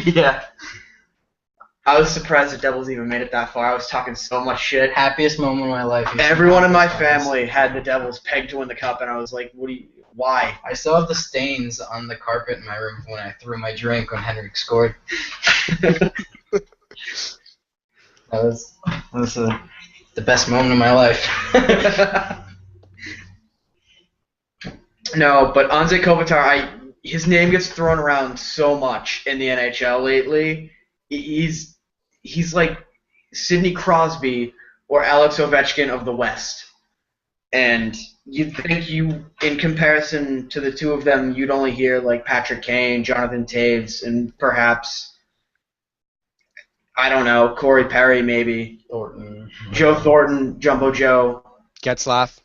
yeah. I was surprised the Devils even made it that far. I was talking so much shit. Happiest moment of my life. Everyone in my family had the Devils pegged to win the cup, and I was like, why? I still have the stains on the carpet in my room when I threw my drink when Henrik scored. That was the best moment of my life. No, but Anze Kopitar, his name gets thrown around so much in the NHL lately. He's like Sidney Crosby or Alex Ovechkin of the West. And you'd think in comparison to the two of them, you'd only hear like Patrick Kane, Jonathan Toews, and perhaps, I don't know, Corey Perry maybe. Thornton. Joe Thornton, Jumbo Joe. Getzlaff.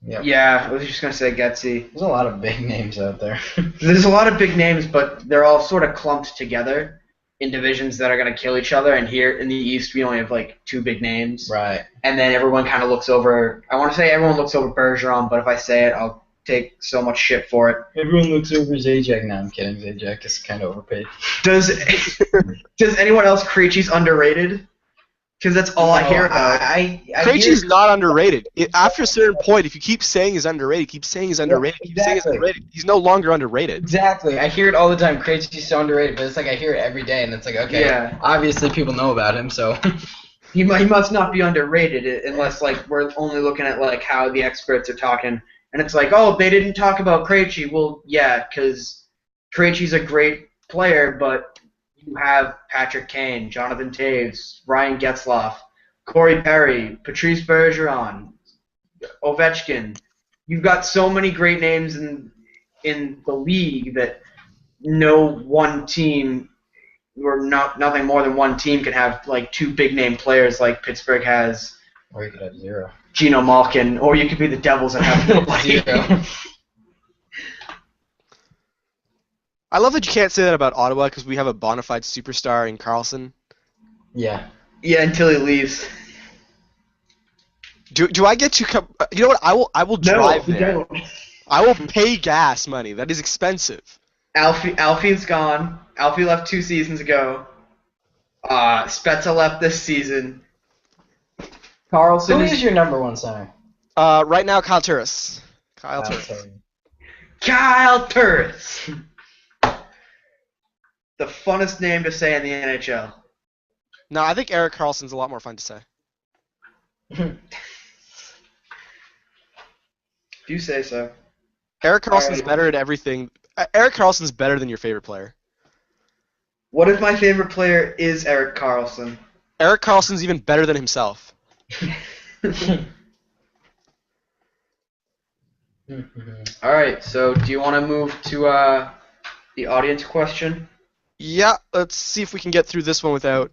Yep. Yeah, I was just going to say Getsy. There's a lot of big names out there. There's a lot of big names, but they're all sort of clumped together in divisions that are going to kill each other. And here in the East, we only have like two big names. Right. And then everyone kind of looks over. I want to say everyone looks over Bergeron, but if I say it, I'll take so much shit for it. Everyone looks over Zajac. No, I'm kidding. Zajac is kind of overpaid. Does anyone else Krejci's underrated? Because that's all I hear about. Krejci's not underrated. After a certain point, if you keep saying he's underrated, keep saying he's underrated, keep saying he's exactly. underrated, he's no longer underrated. Exactly. I hear it all the time. Krejci's so underrated, but it's like I hear it every day, and it's like, okay, Yeah. obviously people know about him, so. He must not be underrated unless like we're only looking at like how the experts are talking, and it's like, oh, they didn't talk about Krejci. Well, yeah, because Krejci's a great player, but you have Patrick Kane, Jonathan Toews, Ryan Getzlaff, Corey Perry, Patrice Bergeron, Ovechkin. you've got so many great names in the league that no one team or nothing more than one team can have like two big name players like Pittsburgh has. Or you could have 0. Geno Malkin, or you could be the Devils and have nobody. 0. I love that you can't say that about Ottawa because we have a bona fide superstar in Carlson. Yeah. Yeah, until he leaves. Do I get to come? You know what? I will drive there. No, I will pay gas money. That is expensive. Alfie's gone. Alfie left 2 seasons ago. Spezza left this season. Carlson Who is your number 1 center? Right now, Kyle Turris. Kyle Turris. Kyle Turris. The funnest name to say in the NHL. No, I think Erik Karlsson's a lot more fun to say. If you say so. Erik Karlsson's Alright. better at everything. Erik Karlsson's better than your favorite player. What if my favorite player is Erik Karlsson? Erik Karlsson's even better than himself. Alright, so do you want to move to the audience question? Yeah, let's see if we can get through this one without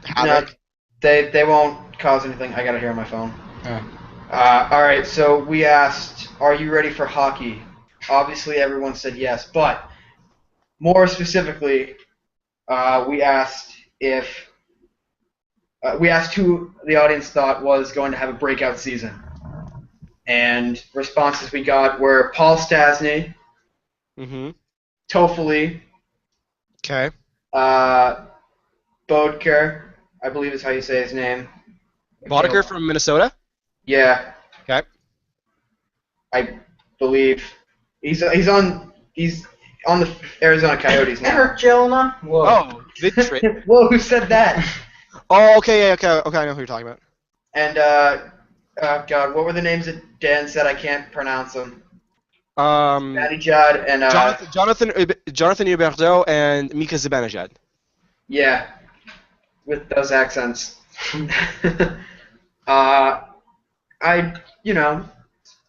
havoc. No, they won't cause anything. I got it here on my phone. Oh. Alright, so we asked, are you ready for hockey? Obviously everyone said yes, but more specifically, we asked who the audience thought was going to have a breakout season. And responses we got were Paul Stastny, Mm-hmm. Toffoli, Okay. Bodker, I believe is how you say his name. Boddicker from Minnesota? Yeah, Okay. I believe he's on the Arizona Coyotes now. Eric Jelena? Whoa. Oh, they trade. Whoa, who said that? Oh, okay, yeah, okay, I know who you're talking about. And God, what were the names that Dan said? I can't pronounce them. Matty Judd and Jonathan Huberdeau and Mika Zibanejad. yeah, with those accents.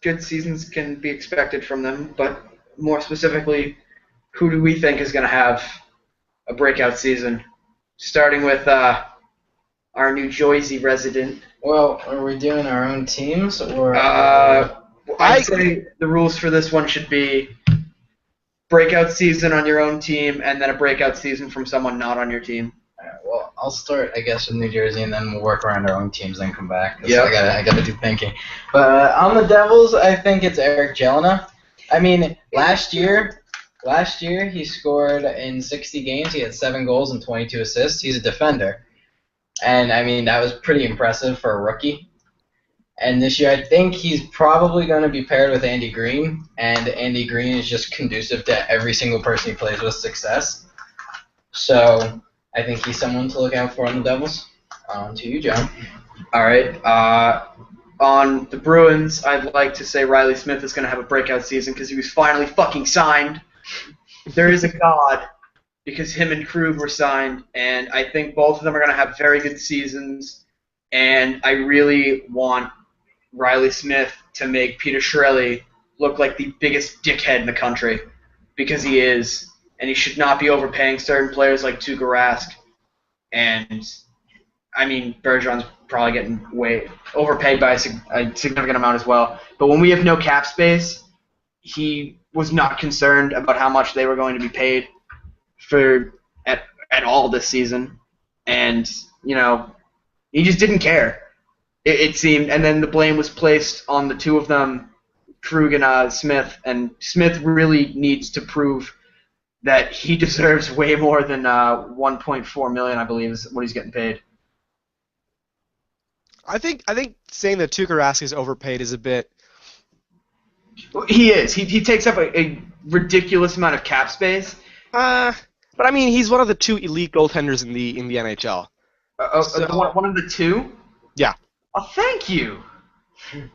Good seasons can be expected from them, but more specifically, who do we think is going to have a breakout season? Starting with our New Jersey resident. Well, are we doing our own teams or? I'd say the rules for this one should be breakout season on your own team, and then a breakout season from someone not on your team. Alright, well, I'll start, I guess, with New Jersey, and then we'll work around our own teams, then come back. 'Cause Yep. I gotta do thinking. But on the Devils, I think it's Eric Jelena. I mean, last year he scored in 60 games. He had 7 goals and 22 assists. He's a defender, and I mean that was pretty impressive for a rookie. And this year, I think he's probably going to be paired with Andy Green, and Andy Green is just conducive to every single person he plays with success. So I think he's someone to look out for on the Devils. On to you, John. All right. On the Bruins, I'd like to say Riley Smith is going to have a breakout season because he was finally fucking signed. There is a God because him and Krug were signed, and I think both of them are going to have very good seasons. And I really want Riley Smith to make Peter Chiarelli look like the biggest dickhead in the country because he is, and he should not be overpaying certain players like Tuukka Rask. And I mean, Bergeron's probably getting way overpaid by a significant amount as well. But when we have no cap space, he was not concerned about how much they were going to be paid at all this season, and he just didn't care. It seemed, and then the blame was placed on the two of them, Krug and Smith. And Smith really needs to prove that he deserves way more than $1.4 million, I believe, is what he's getting paid. I think saying that Tuukka Rask is overpaid is a bit. He is. He takes up a ridiculous amount of cap space. But I mean, he's one of the 2 elite goaltenders in the NHL. One of the 2? Yeah. Oh, thank you. The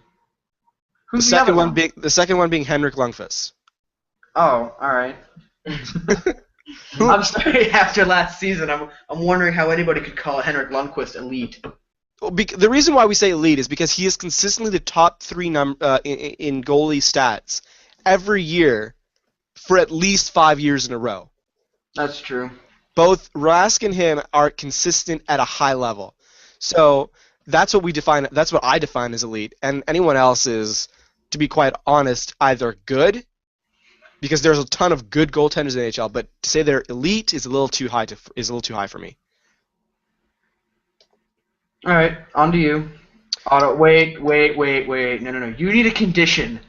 Who's second other one being Henrik Lundqvist. Oh, all right. I'm sorry. After last season, I'm wondering how anybody could call Henrik Lundqvist elite. The reason why we say elite is because he is consistently the top 3 in goalie stats every year for at least 5 years in a row. That's true. Both Rask and him are consistent at a high level. So that's what we define. That's what I define as elite, and anyone else is, to be quite honest, either good, because there's a ton of good goaltenders in the NHL, but to say they're elite is a little too high for me. All right, on to you. Wait. No. You need a condition.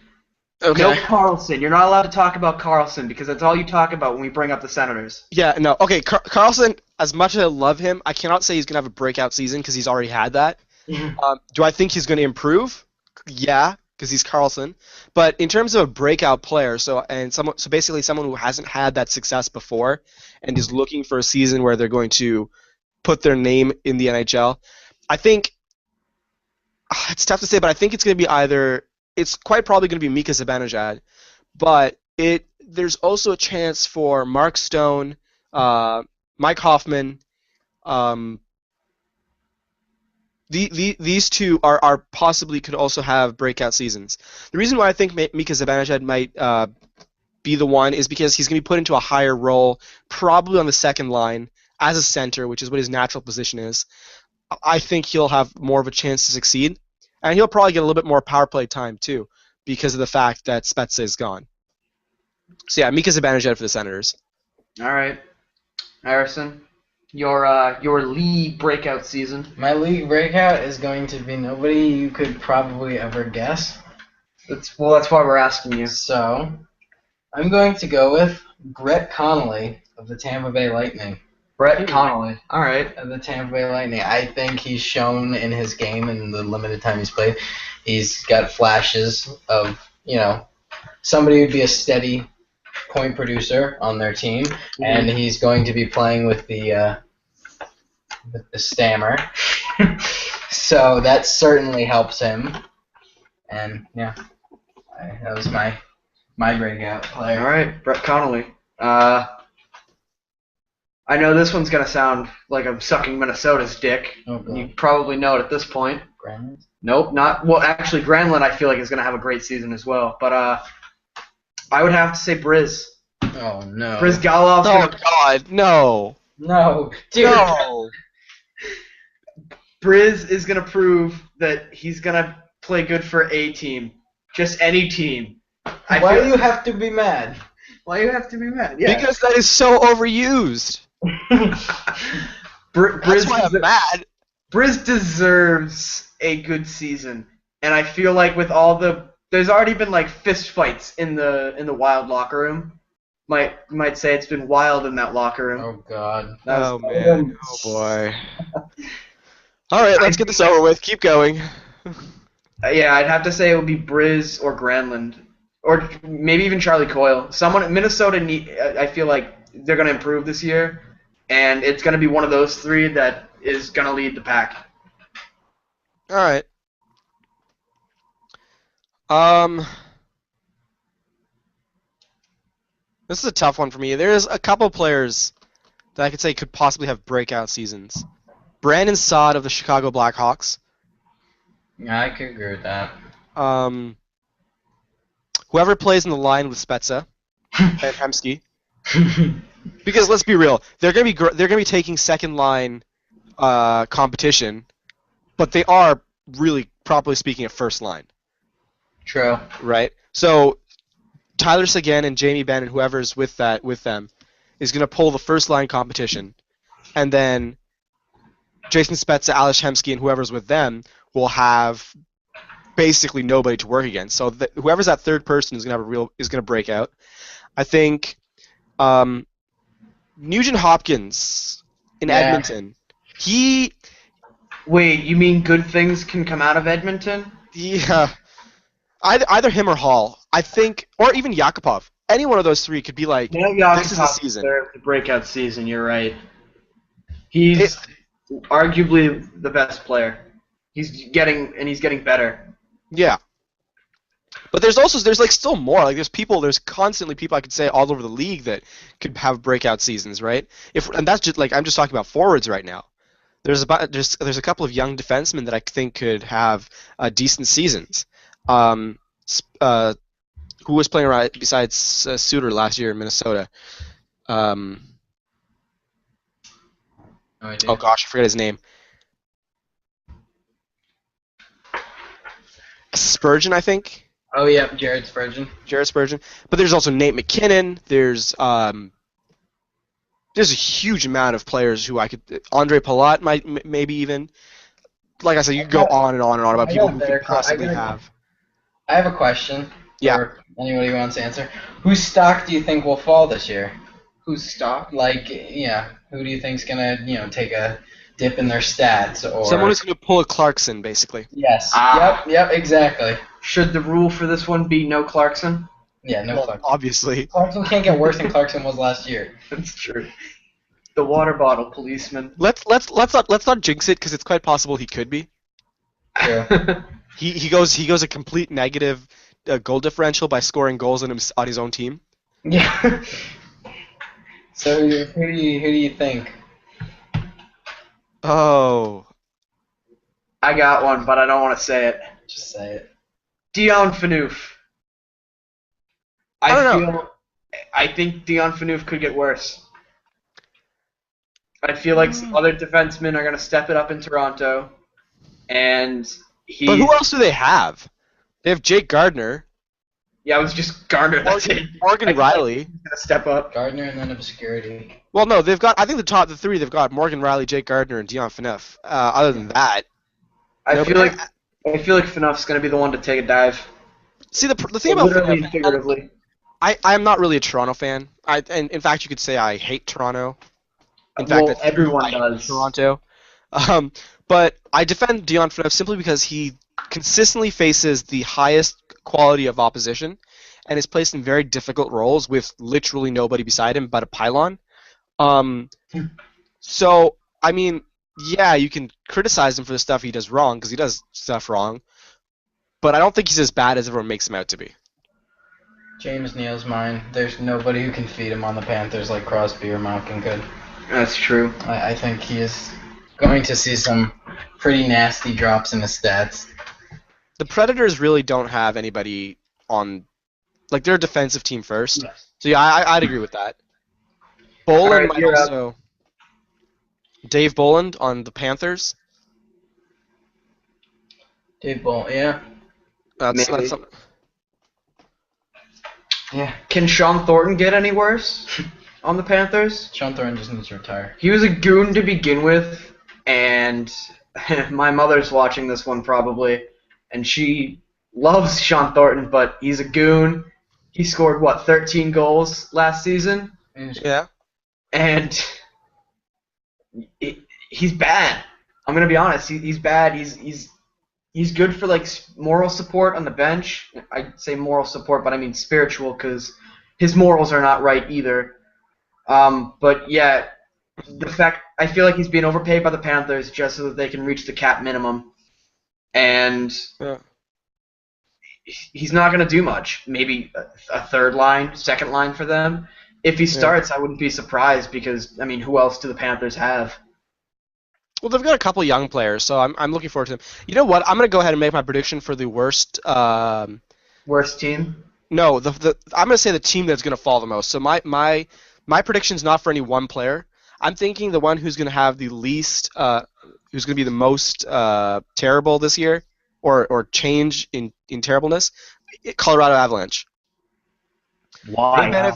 Okay. No Carlson. You're not allowed to talk about Carlson because that's all you talk about when we bring up the Senators. Yeah, no. Okay, Carlson, as much as I love him, I cannot say he's going to have a breakout season because he's already had that. Do I think he's going to improve? Yeah, because he's Carlson. But in terms of a breakout player, so basically someone who hasn't had that success before and is looking for a season where they're going to put their name in the NHL, I think it's tough to say, but I think it's going to be it's quite probably going to be Mika Zibanejad, but there's also a chance for Mark Stone, Mike Hoffman. These two are possibly could also have breakout seasons. The reason why I think Mika Zibanejad might be the one is because he's going to be put into a higher role, probably on the second line as a center, which is what his natural position is. I think he'll have more of a chance to succeed, and he'll probably get a little bit more power play time too, because of the fact that Spezza is gone. So yeah, Mika Zibanejad for the Senators. All right, Harrison, your league breakout season. My league breakout is going to be nobody you could probably ever guess. That's why we're asking you. So, I'm going to go with Brett Connolly of the Tampa Bay Lightning. Brett Connolly. All right. Of the Tampa Bay Lightning. I think he's shown in his game in the limited time he's played. He's got flashes of, somebody who'd be a steady point producer on their team, and he's going to be playing with the stammer. So that certainly helps him. And yeah, that was my breakout player. All right, Brett Connolly. I know this one's going to sound like I'm sucking Minnesota's dick. Oh, You probably know it at this point. Granlund? Nope, not. Well, actually, Granlund I feel like is going to have a great season as well. But I would have to say Briz. Oh, no. Briz Galov's Oh, going to... God, no. No. Dude. No. Briz is going to prove that he's going to play good for a team. Just any team. Why do you have to be mad? Why do you have to be mad? Yeah. Because that is so overused. That's why I'm mad. Briz deserves a good season, and I feel like with all there's already been like fist fights in the Wild locker room. Might say it's been wild in that locker room. Oh God. Oh man. Oh boy. All right, let's get this over with. Keep going. Yeah, I'd have to say it would be Briz or Granlund, or maybe even Charlie Coyle. Someone Minnesota I feel like they're going to improve this year, and it's going to be one of those three that is going to lead the pack. All right. This is a tough one for me. There's a couple players that I could say could possibly have breakout seasons. Brandon Saad of the Chicago Blackhawks. Yeah, I could agree with that. Whoever plays in the line with Spezza and Hemsky. Because let's be real, they're gonna be taking second line competition, but they are really, properly speaking, a first line. True. Right. So Tyler Seguin and Jamie Benn and whoever's with them is gonna pull the first line competition, and then Jason Spezza, Alex Hemsky, and whoever's with them will have basically nobody to work against. So whoever's that third person is gonna break out. I think Nugent Hopkins in Edmonton. Wait, you mean good things can come out of Edmonton? Yeah. Either him or Hall. I think, or even Yakupov. Any one of those three could be like, this is the season. The breakout season, you're right. He's arguably the best player. He's getting better. Yeah. But there's like still more. Like there's constantly people I could say all over the league that could have breakout seasons, right? And that's just like I'm just talking about forwards right now. there's a couple of young defensemen that I think could have decent seasons. Who was playing right besides Suter last year in Minnesota? Um, No idea. oh gosh, I forget his name. Spurgeon, I think. Oh, yeah, Jared Spurgeon. Jared Spurgeon. But there's also Nate McKinnon. There's a huge amount of players who I could. Andre Palat might maybe even. Like I said, you could go on and on and on about people who could possibly have. I have a question Yeah. for anybody who wants to answer. Whose stock do you think will fall this year? Who's stock? Like, yeah, who do you think's gonna, take a dip in their stats or Someone who's going to pull a Clarkson, basically. Yes. Ah. Yep, exactly. Should the rule for this one be no Clarkson? Yeah, no Well, Clarkson. obviously. Clarkson can't get worse than Clarkson was last year. That's true. The water bottle policeman. Let's not jinx it because it's quite possible he could be. True. He goes a complete negative goal differential by scoring goals on his own team. Yeah. So who do you think? Oh, I got one, but I don't want to say it. Just say it. Dion Phaneuf. I don't know. I think Dion Phaneuf could get worse. I feel like some other defensemen are going to step it up in Toronto, and but who else do they have? They have Jake Gardner, Yeah, it was just Gardner. That's it. Morgan Riley. He's going to step up. Gardner and then obscurity. Well, no, they've got. I think the three they've got Morgan Riley, Jake Gardner, and Dion Phaneuf. Other than that, I feel like Phaneuf's going to be the one to take a dive. see the thing about Literally and Phaneuf, figuratively. I'm not really a Toronto fan. And in fact, you could say I hate Toronto. In Well, fact, everyone I hate does. Toronto. But I defend Dion Phaneuf simply because he consistently faces the highest quality of opposition and is placed in very difficult roles with literally nobody beside him but a pylon. So, I mean, yeah, you can criticize him for the stuff he does wrong because he does stuff wrong, but I don't think he's as bad as everyone makes him out to be. James Neal's mine. There's nobody who can feed him on the Panthers like Crosby or Malkin could. That's true. I think he is going to see some pretty nasty drops in his stats. The Predators really don't have anybody on, like, they're a defensive team first. Yes. So yeah, I'd agree with that. Boland Alright, might you're up. also. Dave Boland on the Panthers. Dave Bull, yeah. That's Maybe. something. Yeah. Can Sean Thornton get any worse on the Panthers? Sean Thornton just needs to retire. He was a goon to begin with, and my mother's watching this one probably, and she loves Sean Thornton, but he's a goon. He scored, 13 goals last season? Yeah. And he's bad. I'm going to be honest. He's bad. He's good for, like, moral support on the bench. I'd say moral support, but I mean spiritual because his morals are not right either. But, yeah, the fact I feel like he's being overpaid by the Panthers just so that they can reach the cap minimum. And Yeah. he's not going to do much. Maybe a third line, second line for them. If he starts, I wouldn't be surprised because, I mean, who else do the Panthers have? Well, they've got a couple young players, so I'm looking forward to them. You know what? I'm gonna go ahead and make my prediction for the worst. Worst team? No, I'm gonna say the team that's gonna fall the most. So my prediction's not for any one player. I'm thinking the one who's gonna have the least, who's gonna be the most terrible this year, or change in terribleness. Colorado Avalanche. Why?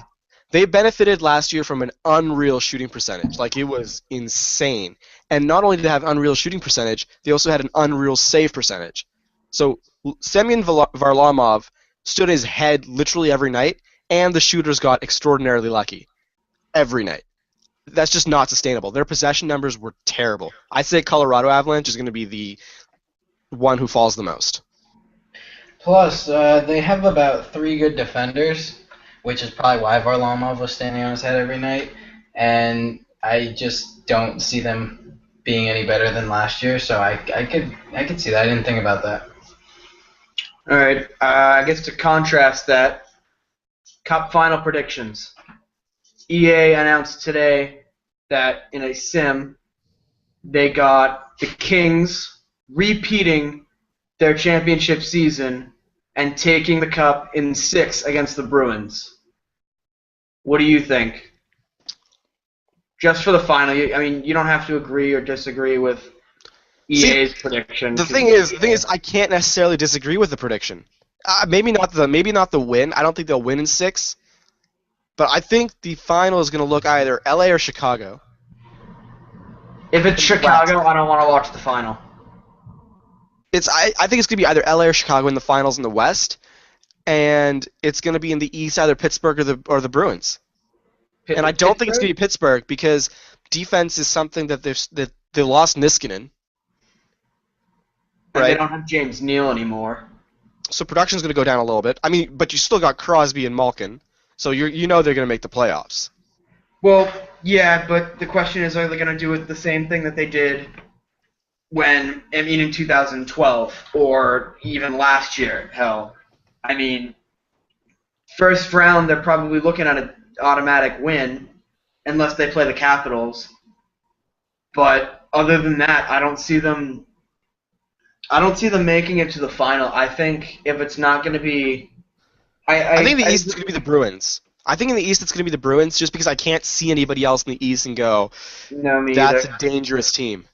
They benefited last year from an unreal shooting percentage. Like, it was insane. And not only did they have unreal shooting percentage, they also had an unreal save percentage. So Semyon Varlamov stood his head literally every night, and the shooters got extraordinarily lucky. Every night. That's just not sustainable. Their possession numbers were terrible. I'd say Colorado Avalanche is going to be the one who falls the most. Plus, they have about 3 good defenders, which is probably why Varlamov was standing on his head every night. And I just don't see them being any better than last year, so I could see that. I didn't think about that. All right. I guess to contrast that, Cup final predictions. EA announced today that in a sim, they got the Kings repeating their championship season and taking the cup in 6 against the Bruins. What do you think? Just for the final, I mean, you don't have to agree or disagree with EA's prediction. The thing is, I can't necessarily disagree with the prediction. Maybe not the win. I don't think they'll win in 6. But I think the final is going to look either LA or Chicago. If it's Chicago, I don't want to watch the final. I think it's going to be either LA or Chicago in the finals in the West, and it's going to be in the East either Pittsburgh or the Bruins. And I don't think it's going to be Pittsburgh because defense is something that they lost Niskanen. And right? they don't have James Neal anymore. So production's going to go down a little bit. I mean, but you still got Crosby and Malkin, so you know they're going to make the playoffs. Well, yeah, but the question is, are they going to do it the same thing that they did in 2012 or even last year? Hell, I mean, first round they're probably looking at an automatic win unless they play the Capitals. But other than that, I don't see them making it to the final. I think if it's not going to be, I think in the East it's going to be the Bruins. I think in the East it's going to be the Bruins just because I can't see anybody else in the East and go, no, me that's either. a dangerous team.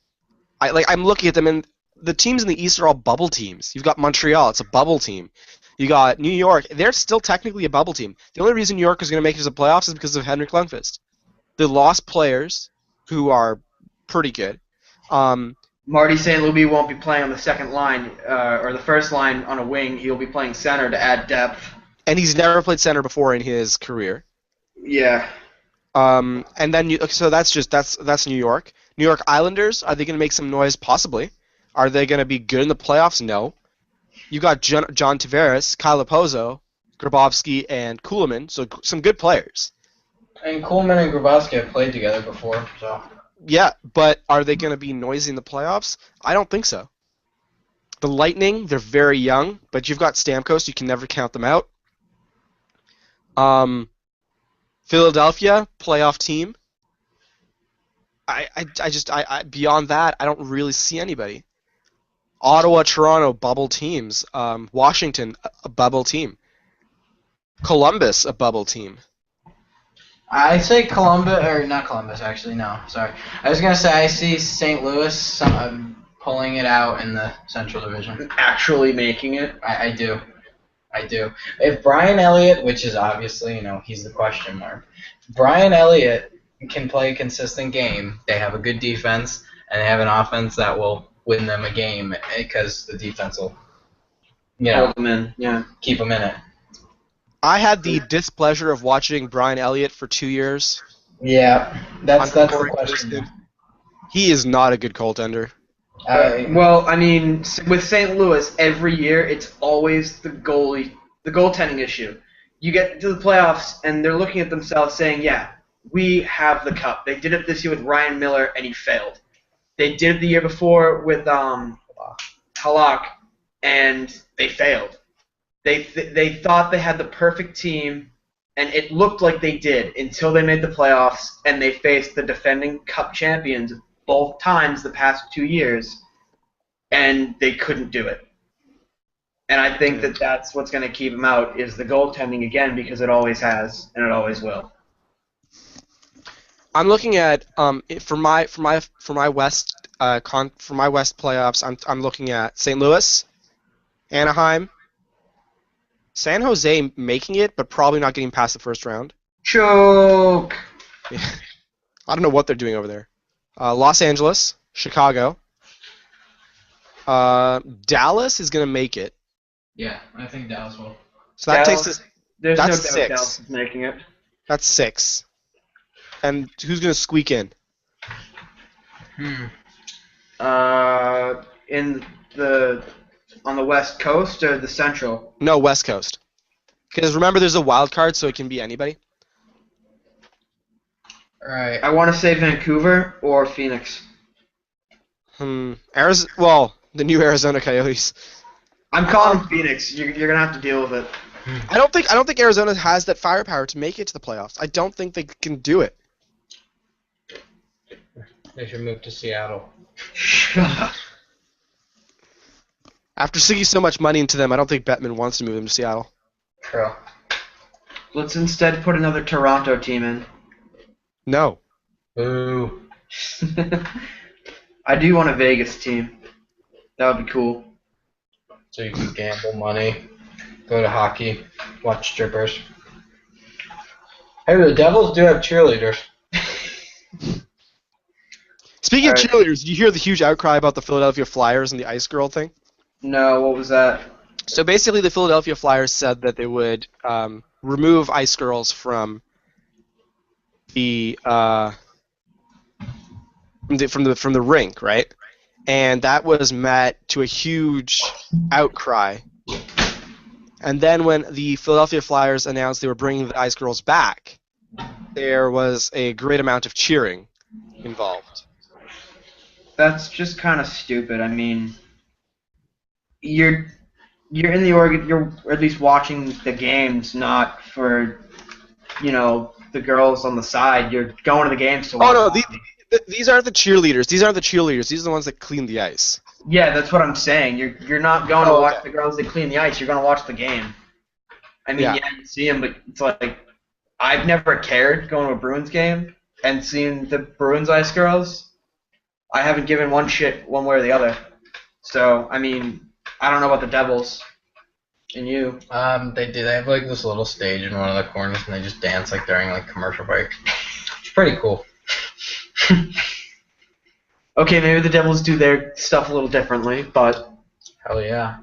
I'm looking at them, and the teams in the East are all bubble teams. You've got Montreal, it's a bubble team. You got New York, they're still technically a bubble team. The only reason New York is going to make it to the playoffs is because of Henrik Lundqvist. They lost players who are pretty good. Marty St. Louis won't be playing on the second line or the first line on a wing. He'll be playing center to add depth. And he's never played center before in his career. Yeah. And then so that's New York. New York Islanders, are they going to make some noise? Possibly. Are they going to be good in the playoffs? No. You got John Tavares, Kyle Pozo, Grabowski, and Kuhlman, so some good players. And Kuhlman and Grabowski have played together before, so. Yeah, but are they going to be noisy in the playoffs? I don't think so. The Lightning, they're very young, but you've got Stamkos, you can never count them out. Philadelphia, playoff team. I beyond that, I don't really see anybody. Ottawa, Toronto, bubble teams. Washington, a bubble team. Columbus, a bubble team. I say Columbus, or not Columbus, actually, no, sorry. I was going to say I see St. Louis pulling it out in the Central Division. Actually making it? I do. If Brian Elliott, which is obviously, he's the question mark. If Brian Elliott can play a consistent game, they have a good defense, and they have an offense that will win them a game because the defense will, hold them in. Yeah. Keep them in it. I had the displeasure of watching Brian Elliott for 2 years. Yeah, that's the question. He is not a good goaltender. Well, I mean, with St. Louis, every year it's always the goaltending issue. You get to the playoffs, and they're looking at themselves saying, yeah, we have the cup. They did it this year with Ryan Miller, and he failed. They did it the year before with Halak, and they failed. They thought they had the perfect team, and it looked like they did until they made the playoffs, and they faced the defending cup champions both times the past 2 years, and they couldn't do it. And I think that's what's going to keep them out is the goaltending again, because it always has and it always will. I'm looking at for my West playoffs. I'm looking at St. Louis, Anaheim, San Jose making it, but probably not getting past the first round. Choke. I don't know what they're doing over there. Los Angeles, Chicago. Dallas is going to make it. Yeah, I think Dallas will. So that takes us. There's that's no doubt 6. Dallas is making it. That's 6. And who's going to squeak in? On the West Coast or the Central? No, West Coast. Because remember, there's a wild card, so it can be anybody. Right. I want to say Vancouver or Phoenix. Well, the new Arizona Coyotes. I'm calling Phoenix. You're gonna have to deal with it. I don't think Arizona has that firepower to make it to the playoffs. I don't think they can do it. They should move to Seattle. After sinking so much money into them, I don't think Bettman wants to move them to Seattle. True. Let's instead put another Toronto team in. No. Boo. I do want a Vegas team. That would be cool. So you can gamble money, go to hockey, watch strippers. Hey, the Devils do have cheerleaders. Speaking of Alright. cheerleaders, did you hear the huge outcry about the Philadelphia Flyers and the Ice Girl thing? No, what was that? So basically, the Philadelphia Flyers said that they would remove Ice Girls from the from the rink, right? And that was met to a huge outcry. And then when the Philadelphia Flyers announced they were bringing the Ice Girls back, there was a great amount of cheering involved. That's just kind of stupid. I mean, you're in the Oregon, you're at least watching the games, not for, the girls on the side. You're going to the games to watch. Oh no, these aren't the cheerleaders. These aren't the cheerleaders. These are the ones that clean the ice. Yeah, that's what I'm saying. You're not going to Oh, watch okay. the girls that clean the ice. You're going to watch the game. I mean, Yeah. you see them, but it's like I've never cared going to a Bruins game and seeing the Bruins ice girls. I haven't given one shit one way or the other. So I mean, I don't know about the Devils. And you? They do. They have like this little stage in one of the corners, and they just dance like during like commercial break. It's pretty cool. Okay, maybe the Devils do their stuff a little differently, but Hell yeah.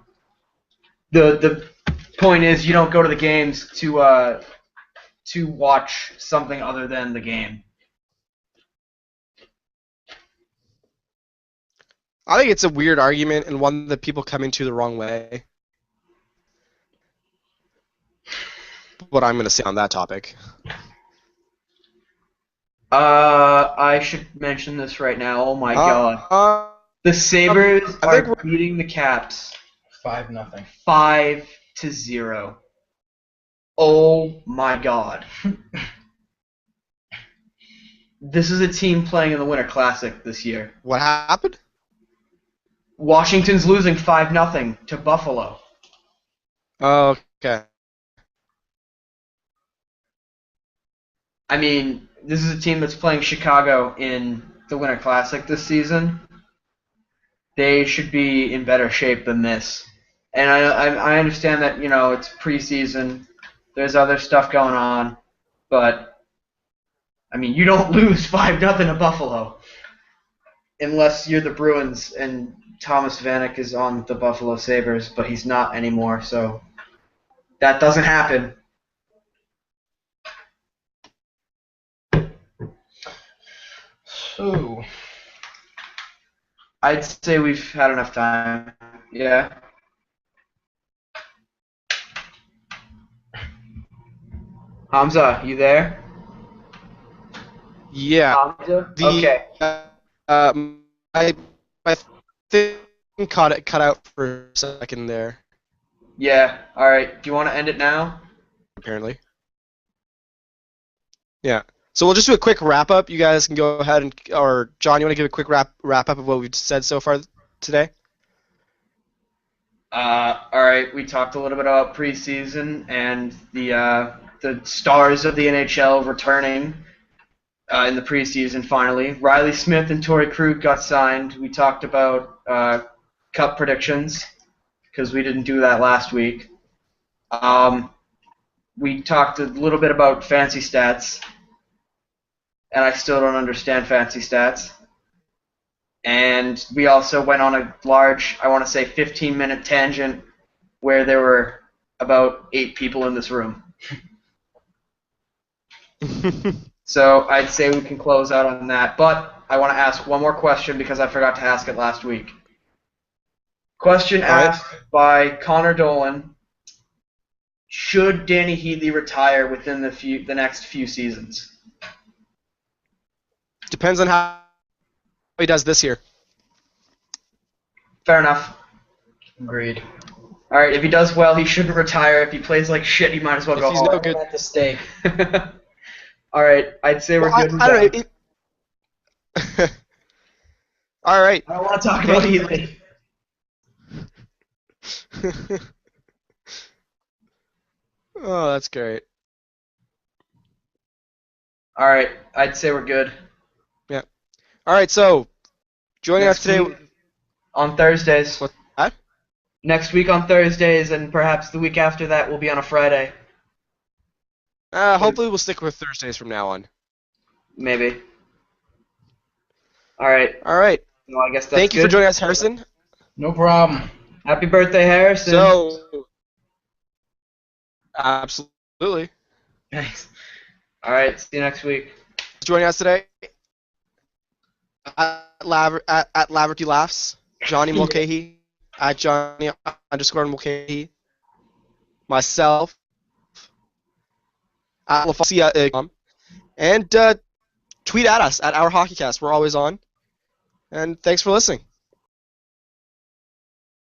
the point is you don't go to the games to watch something other than the game. I think it's a weird argument and one that people come into the wrong way. What I'm going to say on that topic. I should mention this right now. Oh my god. The Sabres I think are beating the Caps 5-0. 5-0. Oh my god. This is a team playing in the Winter Classic this year. What happened? Washington's losing 5-0 to Buffalo. Oh, okay. I mean, this is a team that's playing Chicago in the Winter Classic this season. They should be in better shape than this. And I understand that, it's preseason. There's other stuff going on. But, I mean, you don't lose 5-0 to Buffalo. Unless you're the Bruins and Thomas Vanek is on the Buffalo Sabres, but he's not anymore, so that doesn't happen. Ooh. I'd say we've had enough time. Yeah. Hamzah, you there? Yeah. Hamzah? The, Okay. I think cut out for a second there, Yeah. All right. Do you want to end it now? apparently. Yeah. So we'll just do a quick wrap up. You guys can go ahead and, or John, you want to give a quick wrap up of what we've said so far today? All right. We talked a little bit about preseason and the stars of the NHL returning in the preseason finally. Riley Smith and Torrey Krug got signed. We talked about cup predictions because we didn't do that last week. We talked a little bit about fancy stats, and I still don't understand fancy stats. And we also went on a large, I want to say 15-minute tangent where there were about 8 people in this room. So I'd say we can close out on that. But I want to ask one more question because I forgot to ask it last week. Question asked by Connor Dolan. Should Danny Heatley retire within the next few seasons? Depends on how he does this year. Fair enough. Agreed. All right, if he does well, he shouldn't retire. If he plays like shit, he might as well If go he's home. no good, At the stake. All right, I'd say we're well, good. I don't know. All right. I don't want to talk about Thank you. Ely. Oh, that's great. All right, I'd say we're good. Yeah. All right. So joining us Next today. week on Thursdays. What's that? Next week on Thursdays, and perhaps the week after that will be on a Friday. Hopefully, we'll stick with Thursdays from now on. Maybe. All right. All right. Well, I guess that's Thank you for good. joining us, Harrison. No problem. Happy birthday, Harrison. So, absolutely. Thanks. All right. See you next week. Joining us today at Laverty Laughs, Johnny Mulcahy, at Johnny_Mulcahy, myself, at LaFacia, and tweet at us at Our HockeyCast. We're always on. And thanks for listening.